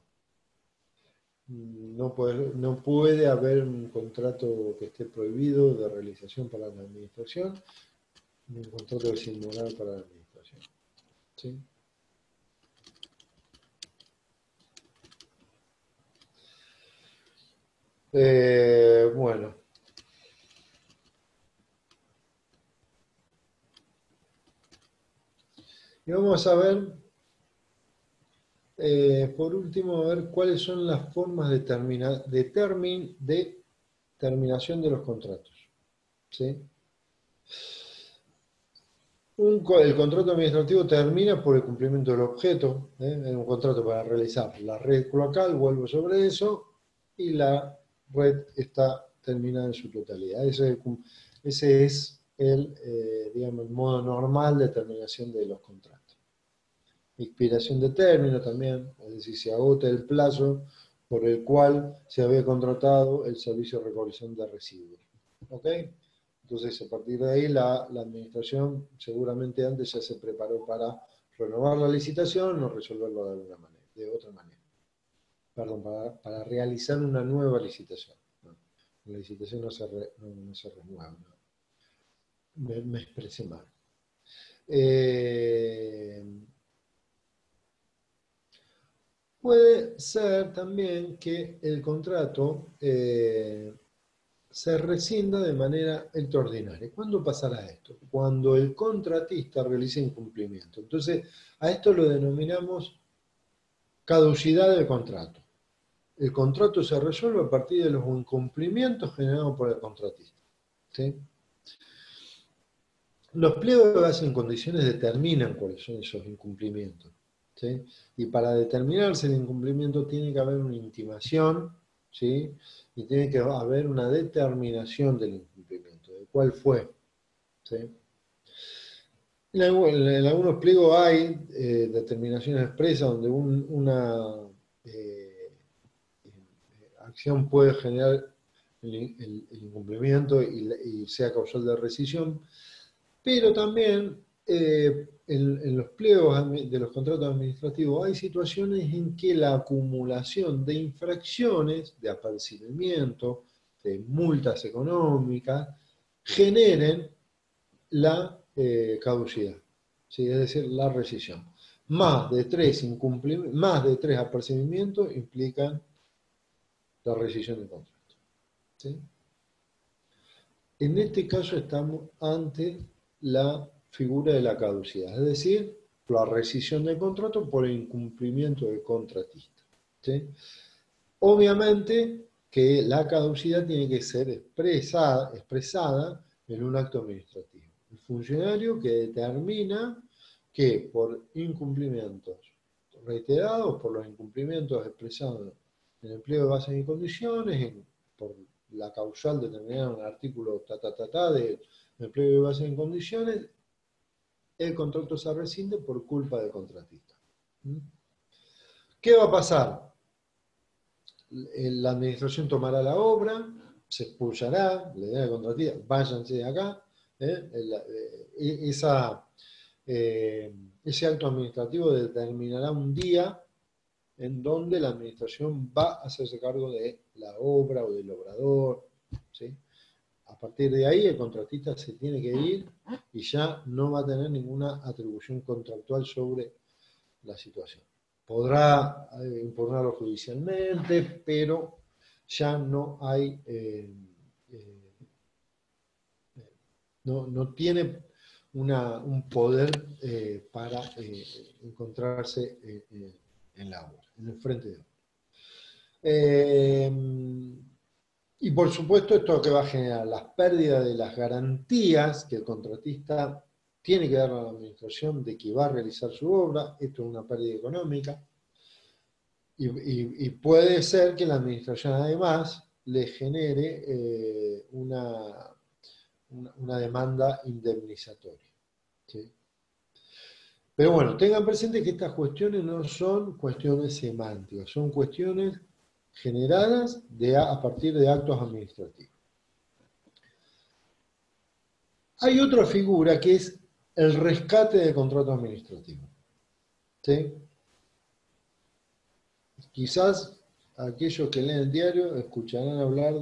No puede haber un contrato que esté prohibido de realización para la administración, ni un contrato que sea inmoral para la administración, ¿sí? Bueno. Y vamos a ver, por último, a ver cuáles son las formas de terminación de los contratos, ¿sí? El contrato administrativo termina por el cumplimiento del objeto, en un contrato para realizar la red cloacal, vuelvo sobre eso, y la red está terminada en su totalidad. Ese es digamos, el modo normal de terminación de los contratos. Expiración de término también, es decir, se agota el plazo por el cual se había contratado el servicio de recolección de residuos. ¿Ok? Entonces, a partir de ahí, la administración seguramente antes ya se preparó para renovar la licitación o resolverlo de otra manera. Perdón, para realizar una nueva licitación. No, la licitación no se renueva. No. Me expresé mal. Puede ser también que el contrato se rescinda de manera extraordinaria. ¿Cuándo pasará esto? Cuando el contratista realice incumplimiento. Entonces, a esto lo denominamos Caducidad del contrato. El contrato se resuelve a partir de los incumplimientos generados por el contratista. ¿Sí? Los pliegos de base en condiciones determinan cuáles son esos incumplimientos. ¿Sí? Y para determinarse el incumplimiento tiene que haber una intimación, ¿sí? Y tiene que haber una determinación del incumplimiento, de cuál fue. ¿Sí? En algunos pliegos hay determinaciones expresas donde una acción puede generar el incumplimiento y sea causal de rescisión, pero también en los pliegos de los contratos administrativos hay situaciones en que la acumulación de infracciones, de apercibimiento, de multas económicas, generen la caducidad, ¿sí? Es decir, la rescisión. Más de tres apercibimientos implican la rescisión del contrato. ¿Sí? En este caso estamos ante la figura de la caducidad, es decir, la rescisión del contrato por el incumplimiento del contratista. ¿Sí? Obviamente que la caducidad tiene que ser expresada en un acto administrativo. El funcionario que determina que por incumplimientos reiterados, por los incumplimientos expresados en el pliego de bases y condiciones, por la causal determinada en el artículo del pliego de bases y condiciones, el contrato se rescinde por culpa del contratista. ¿Qué va a pasar? La administración tomará la obra, se expulsará, le dirá al contratista, váyanse de acá. Ese acto administrativo determinará un día en donde la administración va a hacerse cargo de la obra o del obrador. ¿Sí? A partir de ahí el contratista se tiene que ir y ya no va a tener ninguna atribución contractual sobre la situación. Podrá impugnarlo judicialmente, pero ya no hay, no tiene un poder para encontrarse en la obra, en el frente de obra. Y por supuesto esto que va a generar las pérdidas de las garantías que el contratista tiene que darle a la administración de que va a realizar su obra. Esto es una pérdida económica. Y puede ser que la administración además le genere una demanda indemnizatoria. ¿Sí? Pero bueno, tengan presente que estas cuestiones no son cuestiones semánticas, son cuestiones generadas a partir de actos administrativos. Hay otra figura que es el rescate del contrato administrativo. ¿Sí? Quizás aquellos que leen el diario escucharán hablar,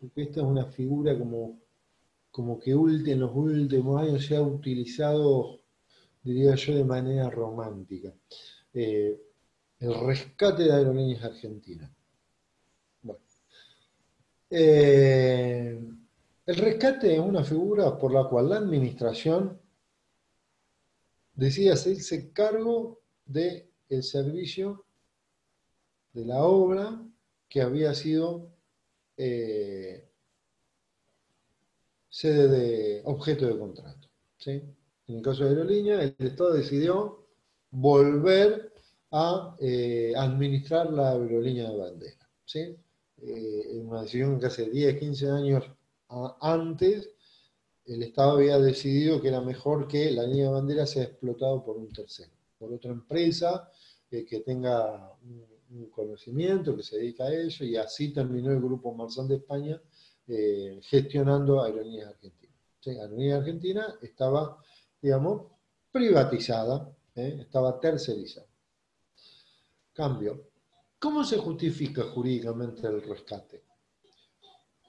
porque esta es una figura como que en los últimos años se ha utilizado, diría yo, de manera romántica. El rescate de Aerolíneas Argentinas. Bueno. El rescate es una figura por la cual la administración decide hacerse cargo del servicio de la obra que había sido sede de objeto de contrato. ¿Sí? En el caso de Aerolínea, el Estado decidió volver a administrar la aerolínea de bandera. ¿Sí? Una decisión que hace 10, 15 años antes el Estado había decidido que era mejor que la línea de bandera sea explotado por un tercero, por otra empresa que tenga un conocimiento, que se dedica a eso, y así terminó el Grupo Marzán de España gestionando Aerolíneas Argentinas. ¿Sí? Aerolíneas Argentinas estaba, digamos, privatizada, estaba tercerizada. Cambio. ¿Cómo se justifica jurídicamente el rescate?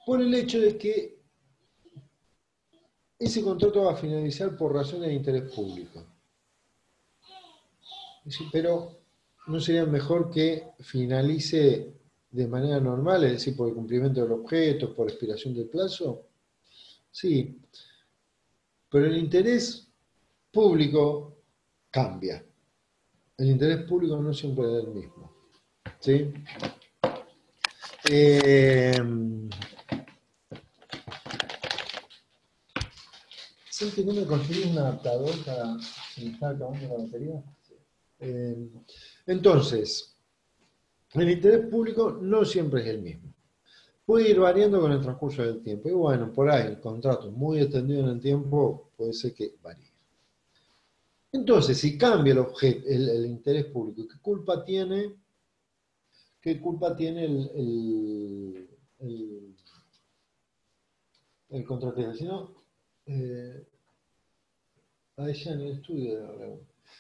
Por el hecho de que ese contrato va a finalizar por razones de interés público. Pero ¿no sería mejor que finalice de manera normal, es decir, por el cumplimiento del objeto, por expiración del plazo? Sí, pero el interés público cambia. el interés público no siempre es el mismo. ¿Sí? Eh, ¿Sí que no me conseguí un adaptador para si me está acabando la batería? Eh, entonces, el interés público no siempre es el mismo. Puede ir variando con el transcurso del tiempo. Y bueno, por ahí el contrato muy extendido en el tiempo puede ser que varíe. Entonces, si cambia el objeto, el interés público, qué culpa tiene el contratista? Si no, ahí ya en el estudio de la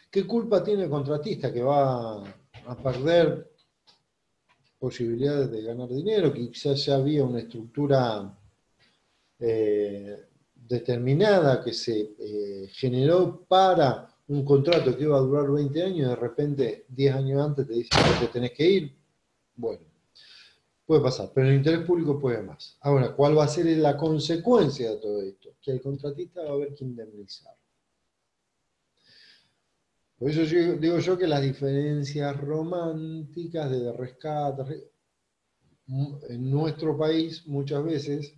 ¿qué culpa tiene el contratista que va a perder posibilidades de ganar dinero? Que quizás ya había una estructura determinada que se generó para un contrato que iba a durar 20 años y de repente 10 años antes te dicen que te tenés que ir. Bueno, puede pasar, pero el interés público puede más. Ahora, ¿cuál va a ser la consecuencia de todo esto? Que el contratista va a haber que indemnizar. Por eso digo yo que las diferencias románticas de rescate en nuestro país muchas veces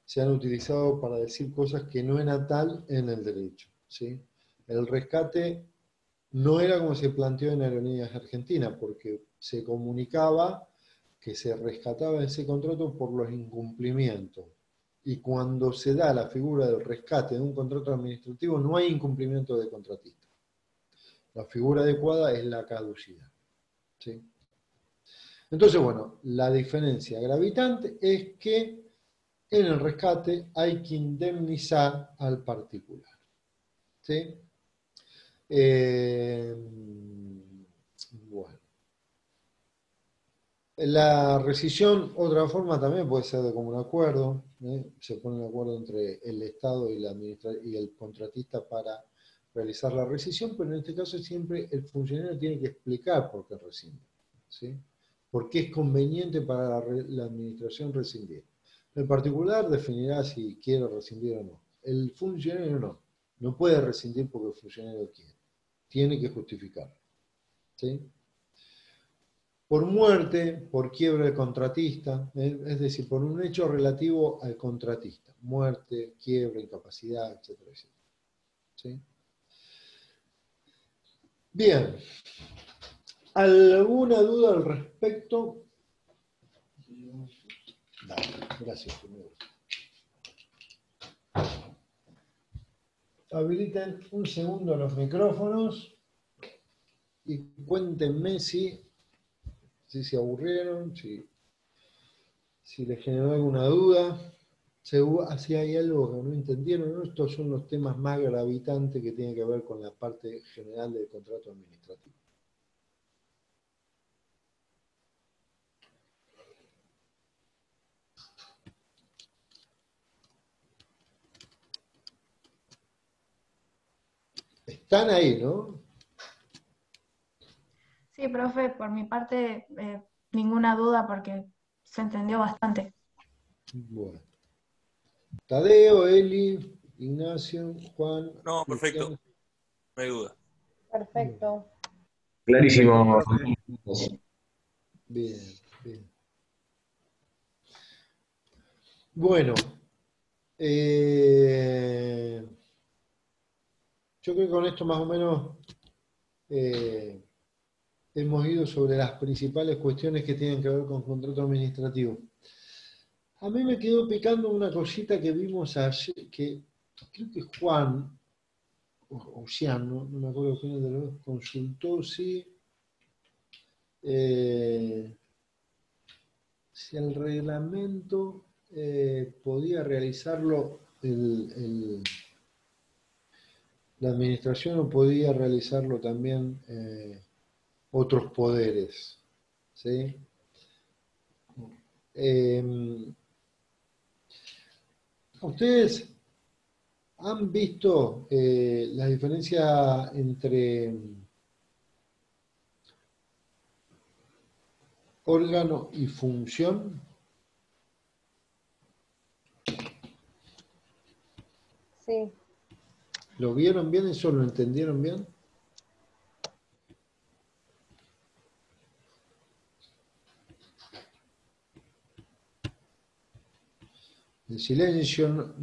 se han utilizado para decir cosas que no eran tal en el derecho. ¿Sí? El rescate no era como se planteó en Aerolíneas Argentinas, porque se comunicaba que se rescataba ese contrato por los incumplimientos. Y cuando se da la figura del rescate de un contrato administrativo, no hay incumplimiento de contratista. La figura adecuada es la caducidad. ¿Sí? Entonces, bueno, la diferencia gravitante es que en el rescate hay que indemnizar al particular. ¿Sí? Bueno. La rescisión, otra forma también puede ser de común acuerdo. Se pone de acuerdo entre el Estado y el contratista para realizar la rescisión, pero en este caso siempre el funcionario tiene que explicar por qué rescinde. ¿Sí? Por qué es conveniente para la administración rescindir. El particular definirá si quiere rescindir o no. El funcionario no. No puede rescindir porque el funcionario quiere. Tiene que justificarlo. ¿Sí? Por muerte, por quiebra del contratista, es decir, por un hecho relativo al contratista. Muerte, quiebra, incapacidad, etcétera, etcétera. ¿Sí? Bien. ¿Alguna duda al respecto? Dale, gracias. Habiliten un segundo los micrófonos y cuéntenme si se aburrieron, si les generó alguna duda, si hay algo que no entendieron, ¿no? Estos son los temas más gravitantes que tienen que ver con la parte general del contrato administrativo. Están ahí, ¿no? Sí, profe, por mi parte, ninguna duda porque se entendió bastante. Bueno. Tadeo, Eli, Ignacio, Juan, No, perfecto, Cristian. no hay duda. Perfecto. Perfecto, Clarísimo. profe. Bien, bien. Bueno, yo creo que con esto más o menos hemos ido sobre las principales cuestiones que tienen que ver con contrato administrativo. A mí me quedó picando una cosita que vimos ayer, que creo que Juan, o Cian, no me acuerdo quién de los dos, consultó si el reglamento podía realizarlo la administración o podía realizarlo también otros poderes. ¿Sí? ¿Ustedes han visto la diferencia entre órgano y función? Sí, ¿Lo vieron bien? ¿Eso lo entendieron bien? El silencio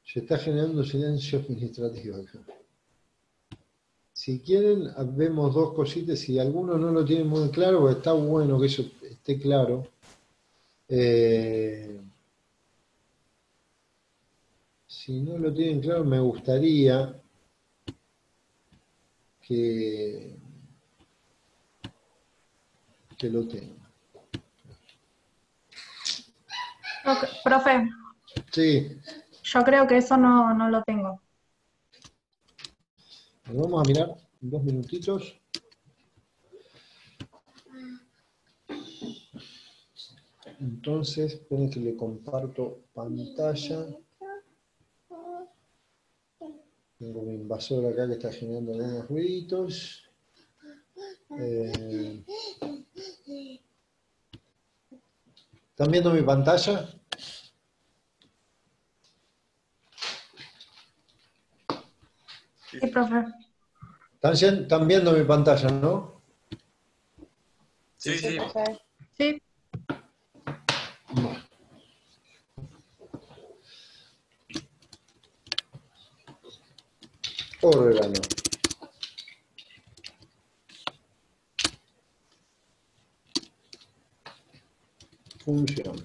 se está generando silencio administrativo acá. Si quieren, vemos dos cositas. Si alguno no lo tiene muy claro, porque está bueno que eso esté claro. Si no lo tienen claro, me gustaría que lo tengan. Profe, Sí, yo creo que eso no lo tengo. vamos a mirar 2 minutitos. Entonces, esperen que le comparto pantalla. Tengo mi invasor acá que está generando algunos ruiditos. ¿Están viendo mi pantalla? Sí, profe. ¿Están viendo mi pantalla, no? Sí, sí. Profe. Sí. Bueno. Órgano. Función.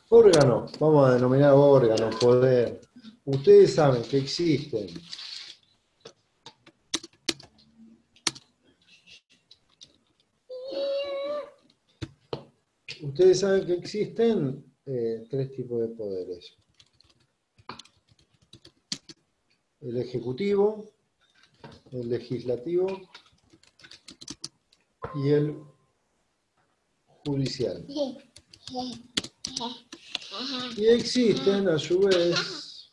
Órgano, vamos a denominar órgano, poder. Ustedes saben que existen tres tipos de poderes. El ejecutivo, el legislativo y el judicial. Y existen, a su vez,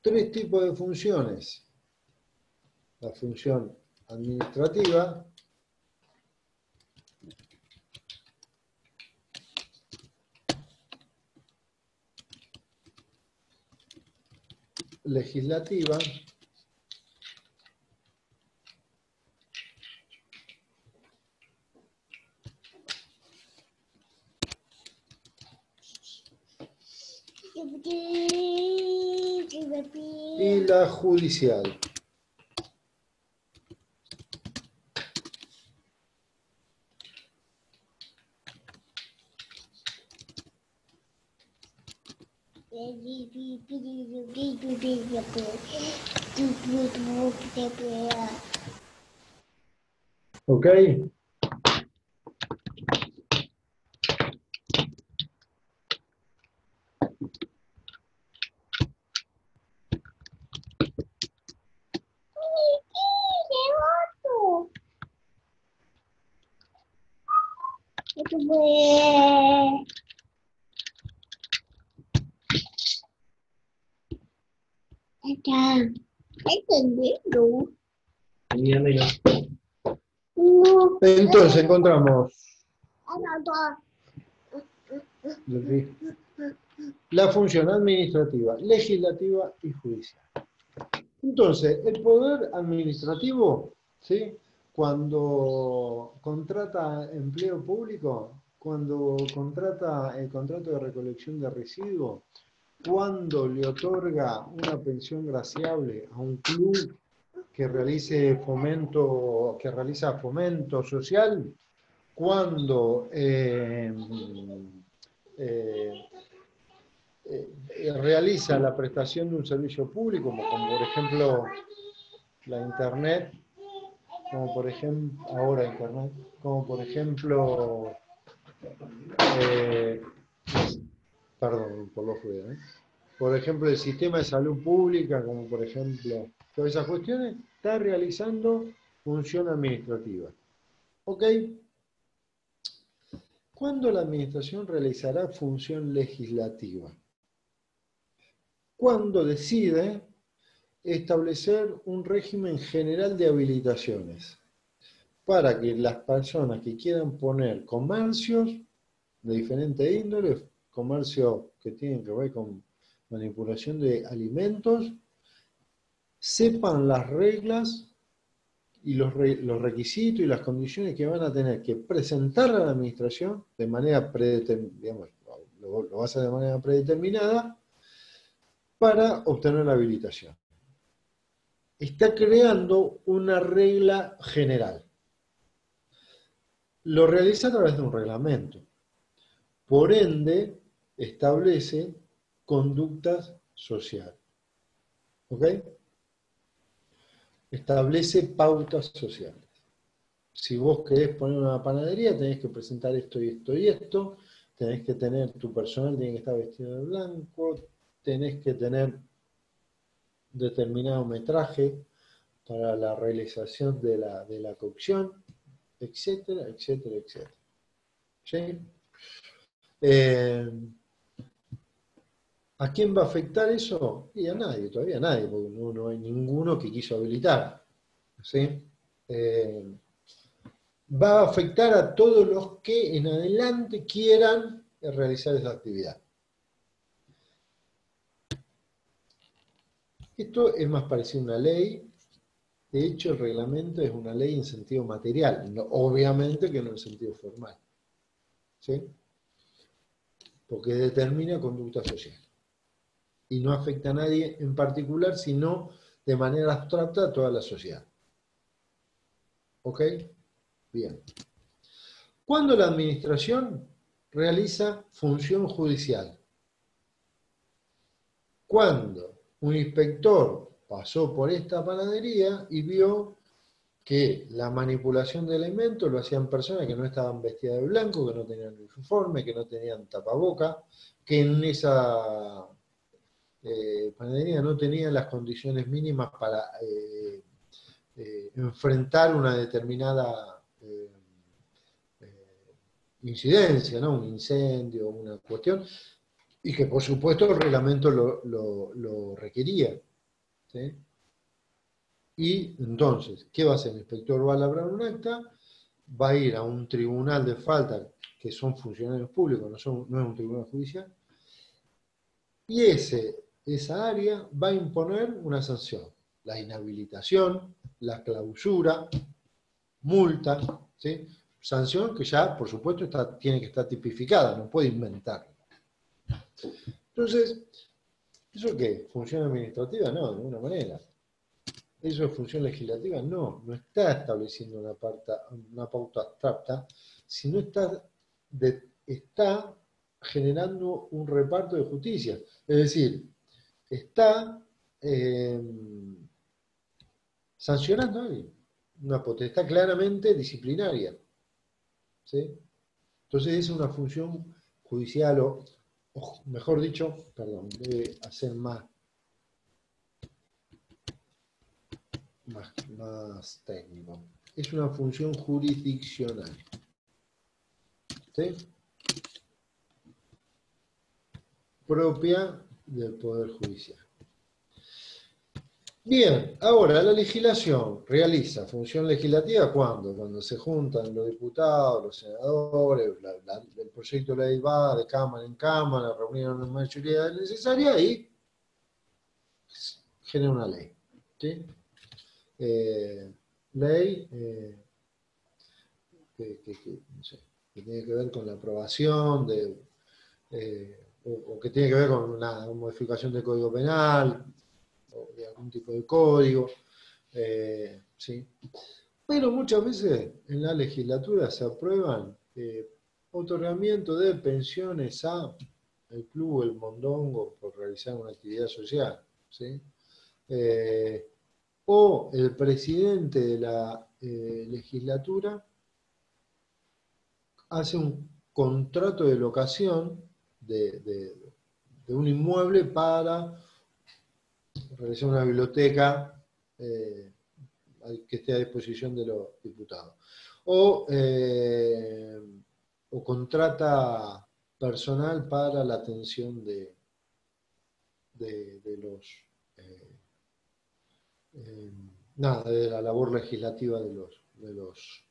tres tipos de funciones. La función administrativa, legislativa y la judicial. ¿Ok? Entonces encontramos la función administrativa, legislativa y judicial. Entonces, el poder administrativo, ¿sí? Cuando contrata empleo público, cuando contrata el contrato de recolección de residuos, cuando le otorga una pensión graciable a un club que realiza fomento social, cuando realiza la prestación de un servicio público, como por ejemplo la internet, como por ejemplo, ahora internet, como por ejemplo, perdón por los ruidos, por ejemplo el sistema de salud pública, como por ejemplo, todas esas cuestiones, está realizando función administrativa. ¿Ok? ¿Cuándo la administración realizará función legislativa? Cuando decide establecer un régimen general de habilitaciones para que las personas que quieran poner comercios de diferente índole, comercios que tienen que ver con manipulación de alimentos, sepan las reglas y los requisitos y las condiciones que van a tener que presentar a la administración de manera predeterminada, digamos, lo va a hacer de manera predeterminada para obtener la habilitación. Está creando una regla general. Lo realiza a través de un reglamento. Por ende, establece conductas sociales. ¿Ok? Establece pautas sociales. Si vos querés poner una panadería, tenés que presentar esto y esto y esto, tenés que tener, tu personal tiene que estar vestido de blanco, tenés que tener determinado metraje para la realización de la cocción, etcétera, etcétera, etcétera. ¿Sí? ¿A quién va a afectar eso? Y a nadie, todavía a nadie, porque no hay ninguno que quiso habilitar. ¿Sí? Va a afectar a todos los que en adelante quieran realizar esa actividad. Esto es más parecido a una ley. De hecho, el reglamento es una ley en sentido material, obviamente que no en sentido formal. ¿Sí? Porque determina conducta social. Y no afecta a nadie en particular, sino de manera abstracta a toda la sociedad. ¿Ok? Bien. Cuando la administración realiza función judicial, cuando un inspector pasó por esta panadería y vio que la manipulación de elementos lo hacían personas que no estaban vestidas de blanco, que no tenían uniforme, que no tenían tapaboca, que en esa panadería no tenían las condiciones mínimas para enfrentar una determinada incidencia, ¿no? Un incendio, una cuestión, y que por supuesto el reglamento lo requería. ¿Sí? Y entonces, ¿qué va a hacer? El inspector va a labrar un acta, va a ir a un tribunal de falta, que son funcionarios públicos, no es un tribunal judicial, y esa área va a imponer una sanción, la inhabilitación, la clausura, multa, ¿sí? Sanción que ya, por supuesto, tiene que estar tipificada, no puede inventarla. Entonces, ¿eso qué? ¿Función administrativa? No, de ninguna manera. ¿Eso es función legislativa? No, no está estableciendo una pauta abstracta, sino está generando un reparto de justicia. Es decir, está sancionando a alguien. Una potestad claramente disciplinaria. ¿Sí? Entonces es una función judicial, o mejor dicho, perdón, debe hacer más técnico. Es una función jurisdiccional. ¿Sí? Propia del Poder Judicial. Bien, ahora la legislación realiza función legislativa cuando se juntan los diputados, los senadores, el proyecto de ley va de cámara en cámara, reunieron la mayoría necesaria y genera una ley. ¿Sí? Ley no sé, que tiene que ver con la aprobación o que tiene que ver con una modificación del Código Penal o de algún tipo de código, ¿sí? Pero muchas veces en la legislatura se aprueban otorgamiento de pensiones a el club, el mondongo, por realizar una actividad social, ¿sí? O el presidente de la legislatura hace un contrato de locación de un inmueble para realizar una biblioteca que esté a disposición de los diputados. O contrata personal para la atención de la labor legislativa de los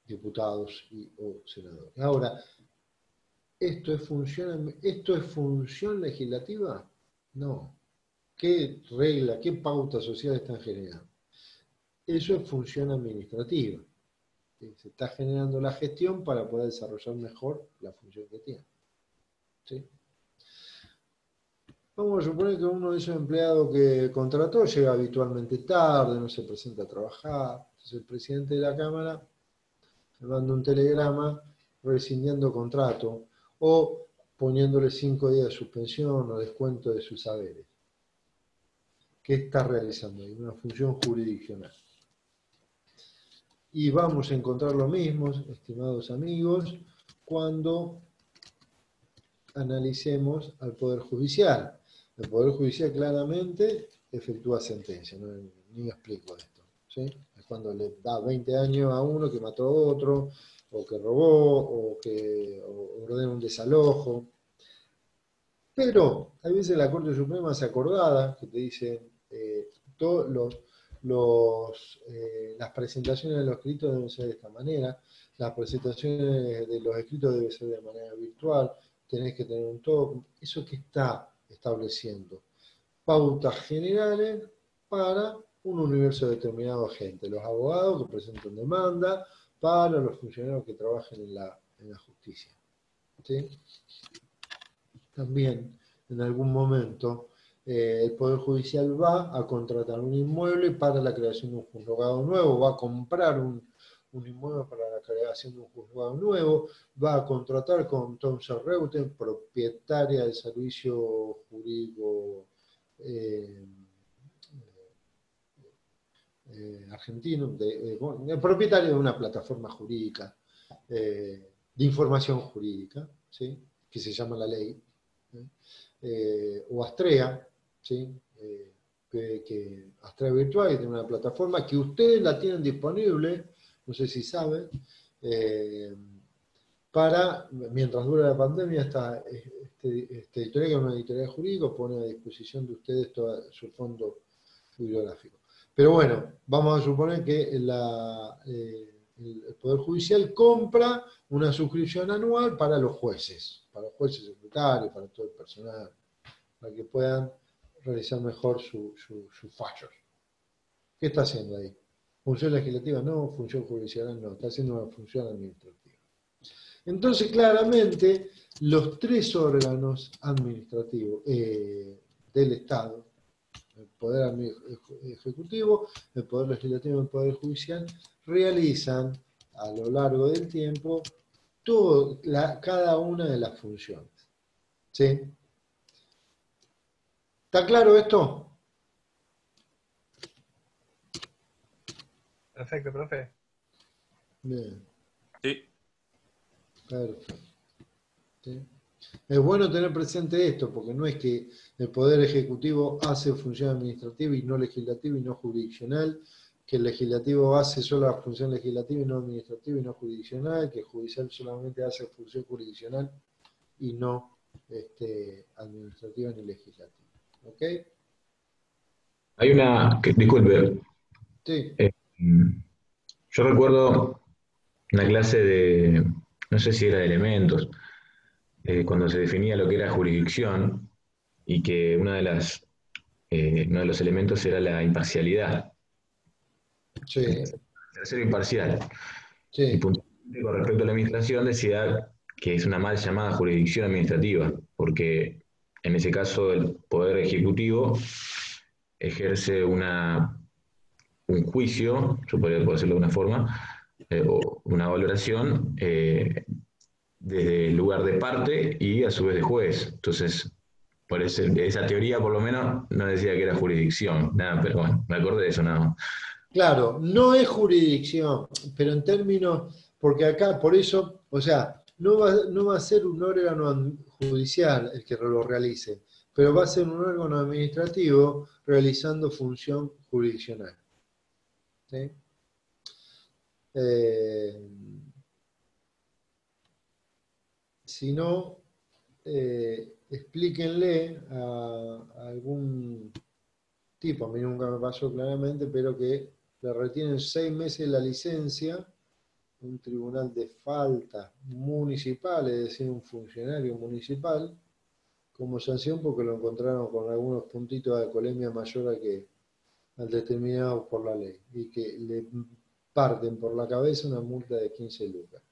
diputados o senadores. Ahora, ¿esto es función legislativa? No. ¿Qué regla, qué pauta social están generando? Eso es función administrativa. ¿Sí? Se está generando la gestión para poder desarrollar mejor la función que tiene. ¿Sí? Vamos a suponer que uno de esos empleados que contrató llega habitualmente tarde, no se presenta a trabajar. Entonces el presidente de la Cámara le manda un telegrama rescindiendo contrato o poniéndole 5 días de suspensión o descuento de sus saberes. ¿Qué está realizando ahí? Una función jurisdiccional. Y vamos a encontrar lo mismo, estimados amigos, cuando analicemos al Poder Judicial. El Poder Judicial claramente efectúa sentencia, no, ni explico esto. ¿Sí? Es cuando le da 20 años a uno que mató a otro, o que robó, o que ordena un desalojo. Pero hay veces la Corte Suprema se acordada, que te dice, todos las presentaciones de los escritos deben ser de esta manera, las presentaciones de los escritos deben ser de manera virtual, tenés que tener un toque, eso que está estableciendo pautas generales para un universo determinado de gente, los abogados que presentan demanda, para los funcionarios que trabajen en la justicia. ¿Sí? También, en algún momento, el Poder Judicial va a contratar un inmueble para la creación de un juzgado nuevo, va a comprar un inmueble para la creación de un juzgado nuevo, va a contratar con Thomson Reuters, propietaria del servicio jurídico argentino, propietario de una plataforma jurídica, de información jurídica, ¿sí? Que se llama La Ley, o Astrea, ¿sí? Astrea Virtual, que tiene una plataforma que ustedes la tienen disponible, no sé si saben, para, mientras dura la pandemia, esta editorial, que es una editorial jurídica, pone a disposición de ustedes todo su fondo bibliográfico. Pero bueno, vamos a suponer que el Poder Judicial compra una suscripción anual para los jueces secretarios, para todo el personal, para que puedan realizar mejor sus fallos. ¿Qué está haciendo ahí? ¿Función legislativa? No. ¿Función judicial? No. Está haciendo una función administrativa. Entonces, claramente, los tres órganos administrativos del Estado, el Poder Ejecutivo, el Poder Legislativo y el Poder Judicial, realizan a lo largo del tiempo cada una de las funciones. ¿Sí? ¿Está claro esto? Perfecto, profe. Bien, Sí. perfecto. ¿Sí? Es bueno tener presente esto, porque no es que el Poder Ejecutivo hace función administrativa y no legislativa y no jurisdiccional, que el legislativo hace solo la función legislativa y no administrativa y no jurisdiccional, que el judicial solamente hace función jurisdiccional y no administrativa ni legislativa. ¿Ok? Hay disculpe, Sí, yo recuerdo una clase de, no sé si era de elementos, cuando se definía lo que era jurisdicción y que uno de los elementos era la imparcialidad, sí, ser imparcial. Y sí, puntualmente con respecto a la administración decía que es una mal llamada jurisdicción administrativa, porque en ese caso el Poder Ejecutivo ejerce un juicio, yo podría decirlo de una forma, o una valoración desde el lugar de parte y a su vez de juez. Entonces, esa teoría por lo menos no decía que era jurisdicción, nada, pero bueno, me acordé de eso nada más. claro, no es jurisdicción, pero en términos, porque acá, por eso, o sea, no va a ser un órgano judicial el que lo realice, pero va a ser un órgano administrativo realizando función jurisdiccional. ¿Sí? Si no, explíquenle a algún tipo, a mí nunca me pasó claramente, pero que le retienen 6 meses la licencia, un tribunal de falta municipal, es decir, un funcionario municipal, como sanción porque lo encontraron con algunos puntitos de alcoholemia mayor al determinado por la ley y que le parten por la cabeza una multa de 15 lucas.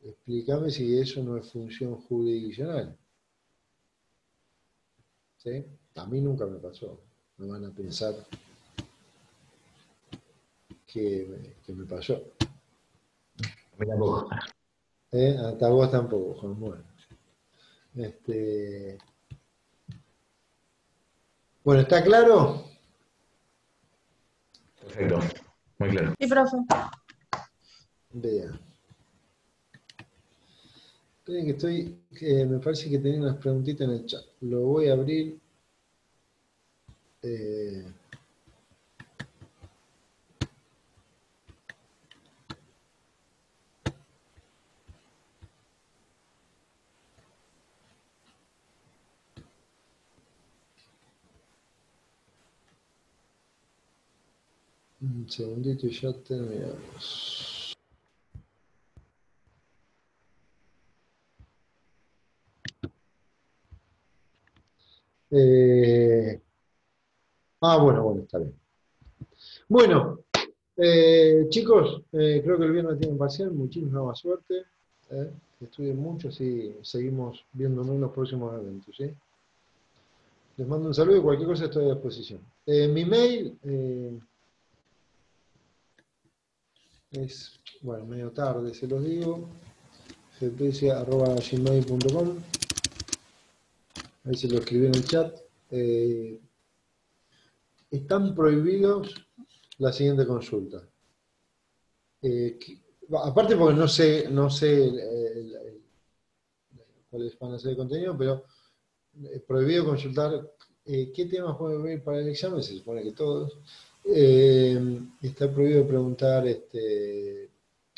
Explícame si eso no es función jurisdiccional. ¿Sí? A mí nunca me pasó. No van a pensar que me pasó. A mí tampoco. Hasta vos tampoco, Juan. Bueno, bueno, ¿está claro? Perfecto, muy claro. Sí, profe. Vean. Esperen que estoy, me parece que tenía unas preguntitas en el chat. Lo voy a abrir. Un segundito y ya terminamos. Bueno, está bien. Bueno, chicos, creo que el viernes tienen parcial, muchísima más suerte. Que estudien mucho, así seguimos viéndonos en los próximos eventos, ¿sí? Les mando un saludo y cualquier cosa estoy a disposición. Mi mail es, bueno, medio tarde, se los digo, gps@gmail.com. Ahí se lo escribí en el chat. Están prohibidos la siguiente consulta. Aparte porque no sé cuáles van a ser el contenido, pero es prohibido consultar qué temas pueden venir para el examen, se supone que todos. Está prohibido preguntar qué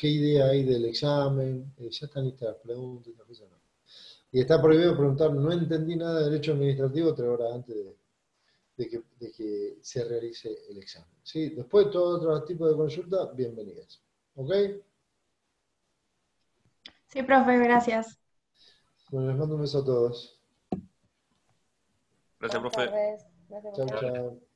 idea hay del examen, ya están listas las preguntas, esas cosas no. Y está prohibido preguntar, no entendí nada de derecho administrativo 3 horas antes de que se realice el examen. ¿Sí? Después, todo otro tipo de consulta, bienvenidas. ¿Ok? Sí, profe, gracias. Bueno, les mando un beso a todos. Gracias, Buenas profe. tardes. Gracias, Chau, profe. chau.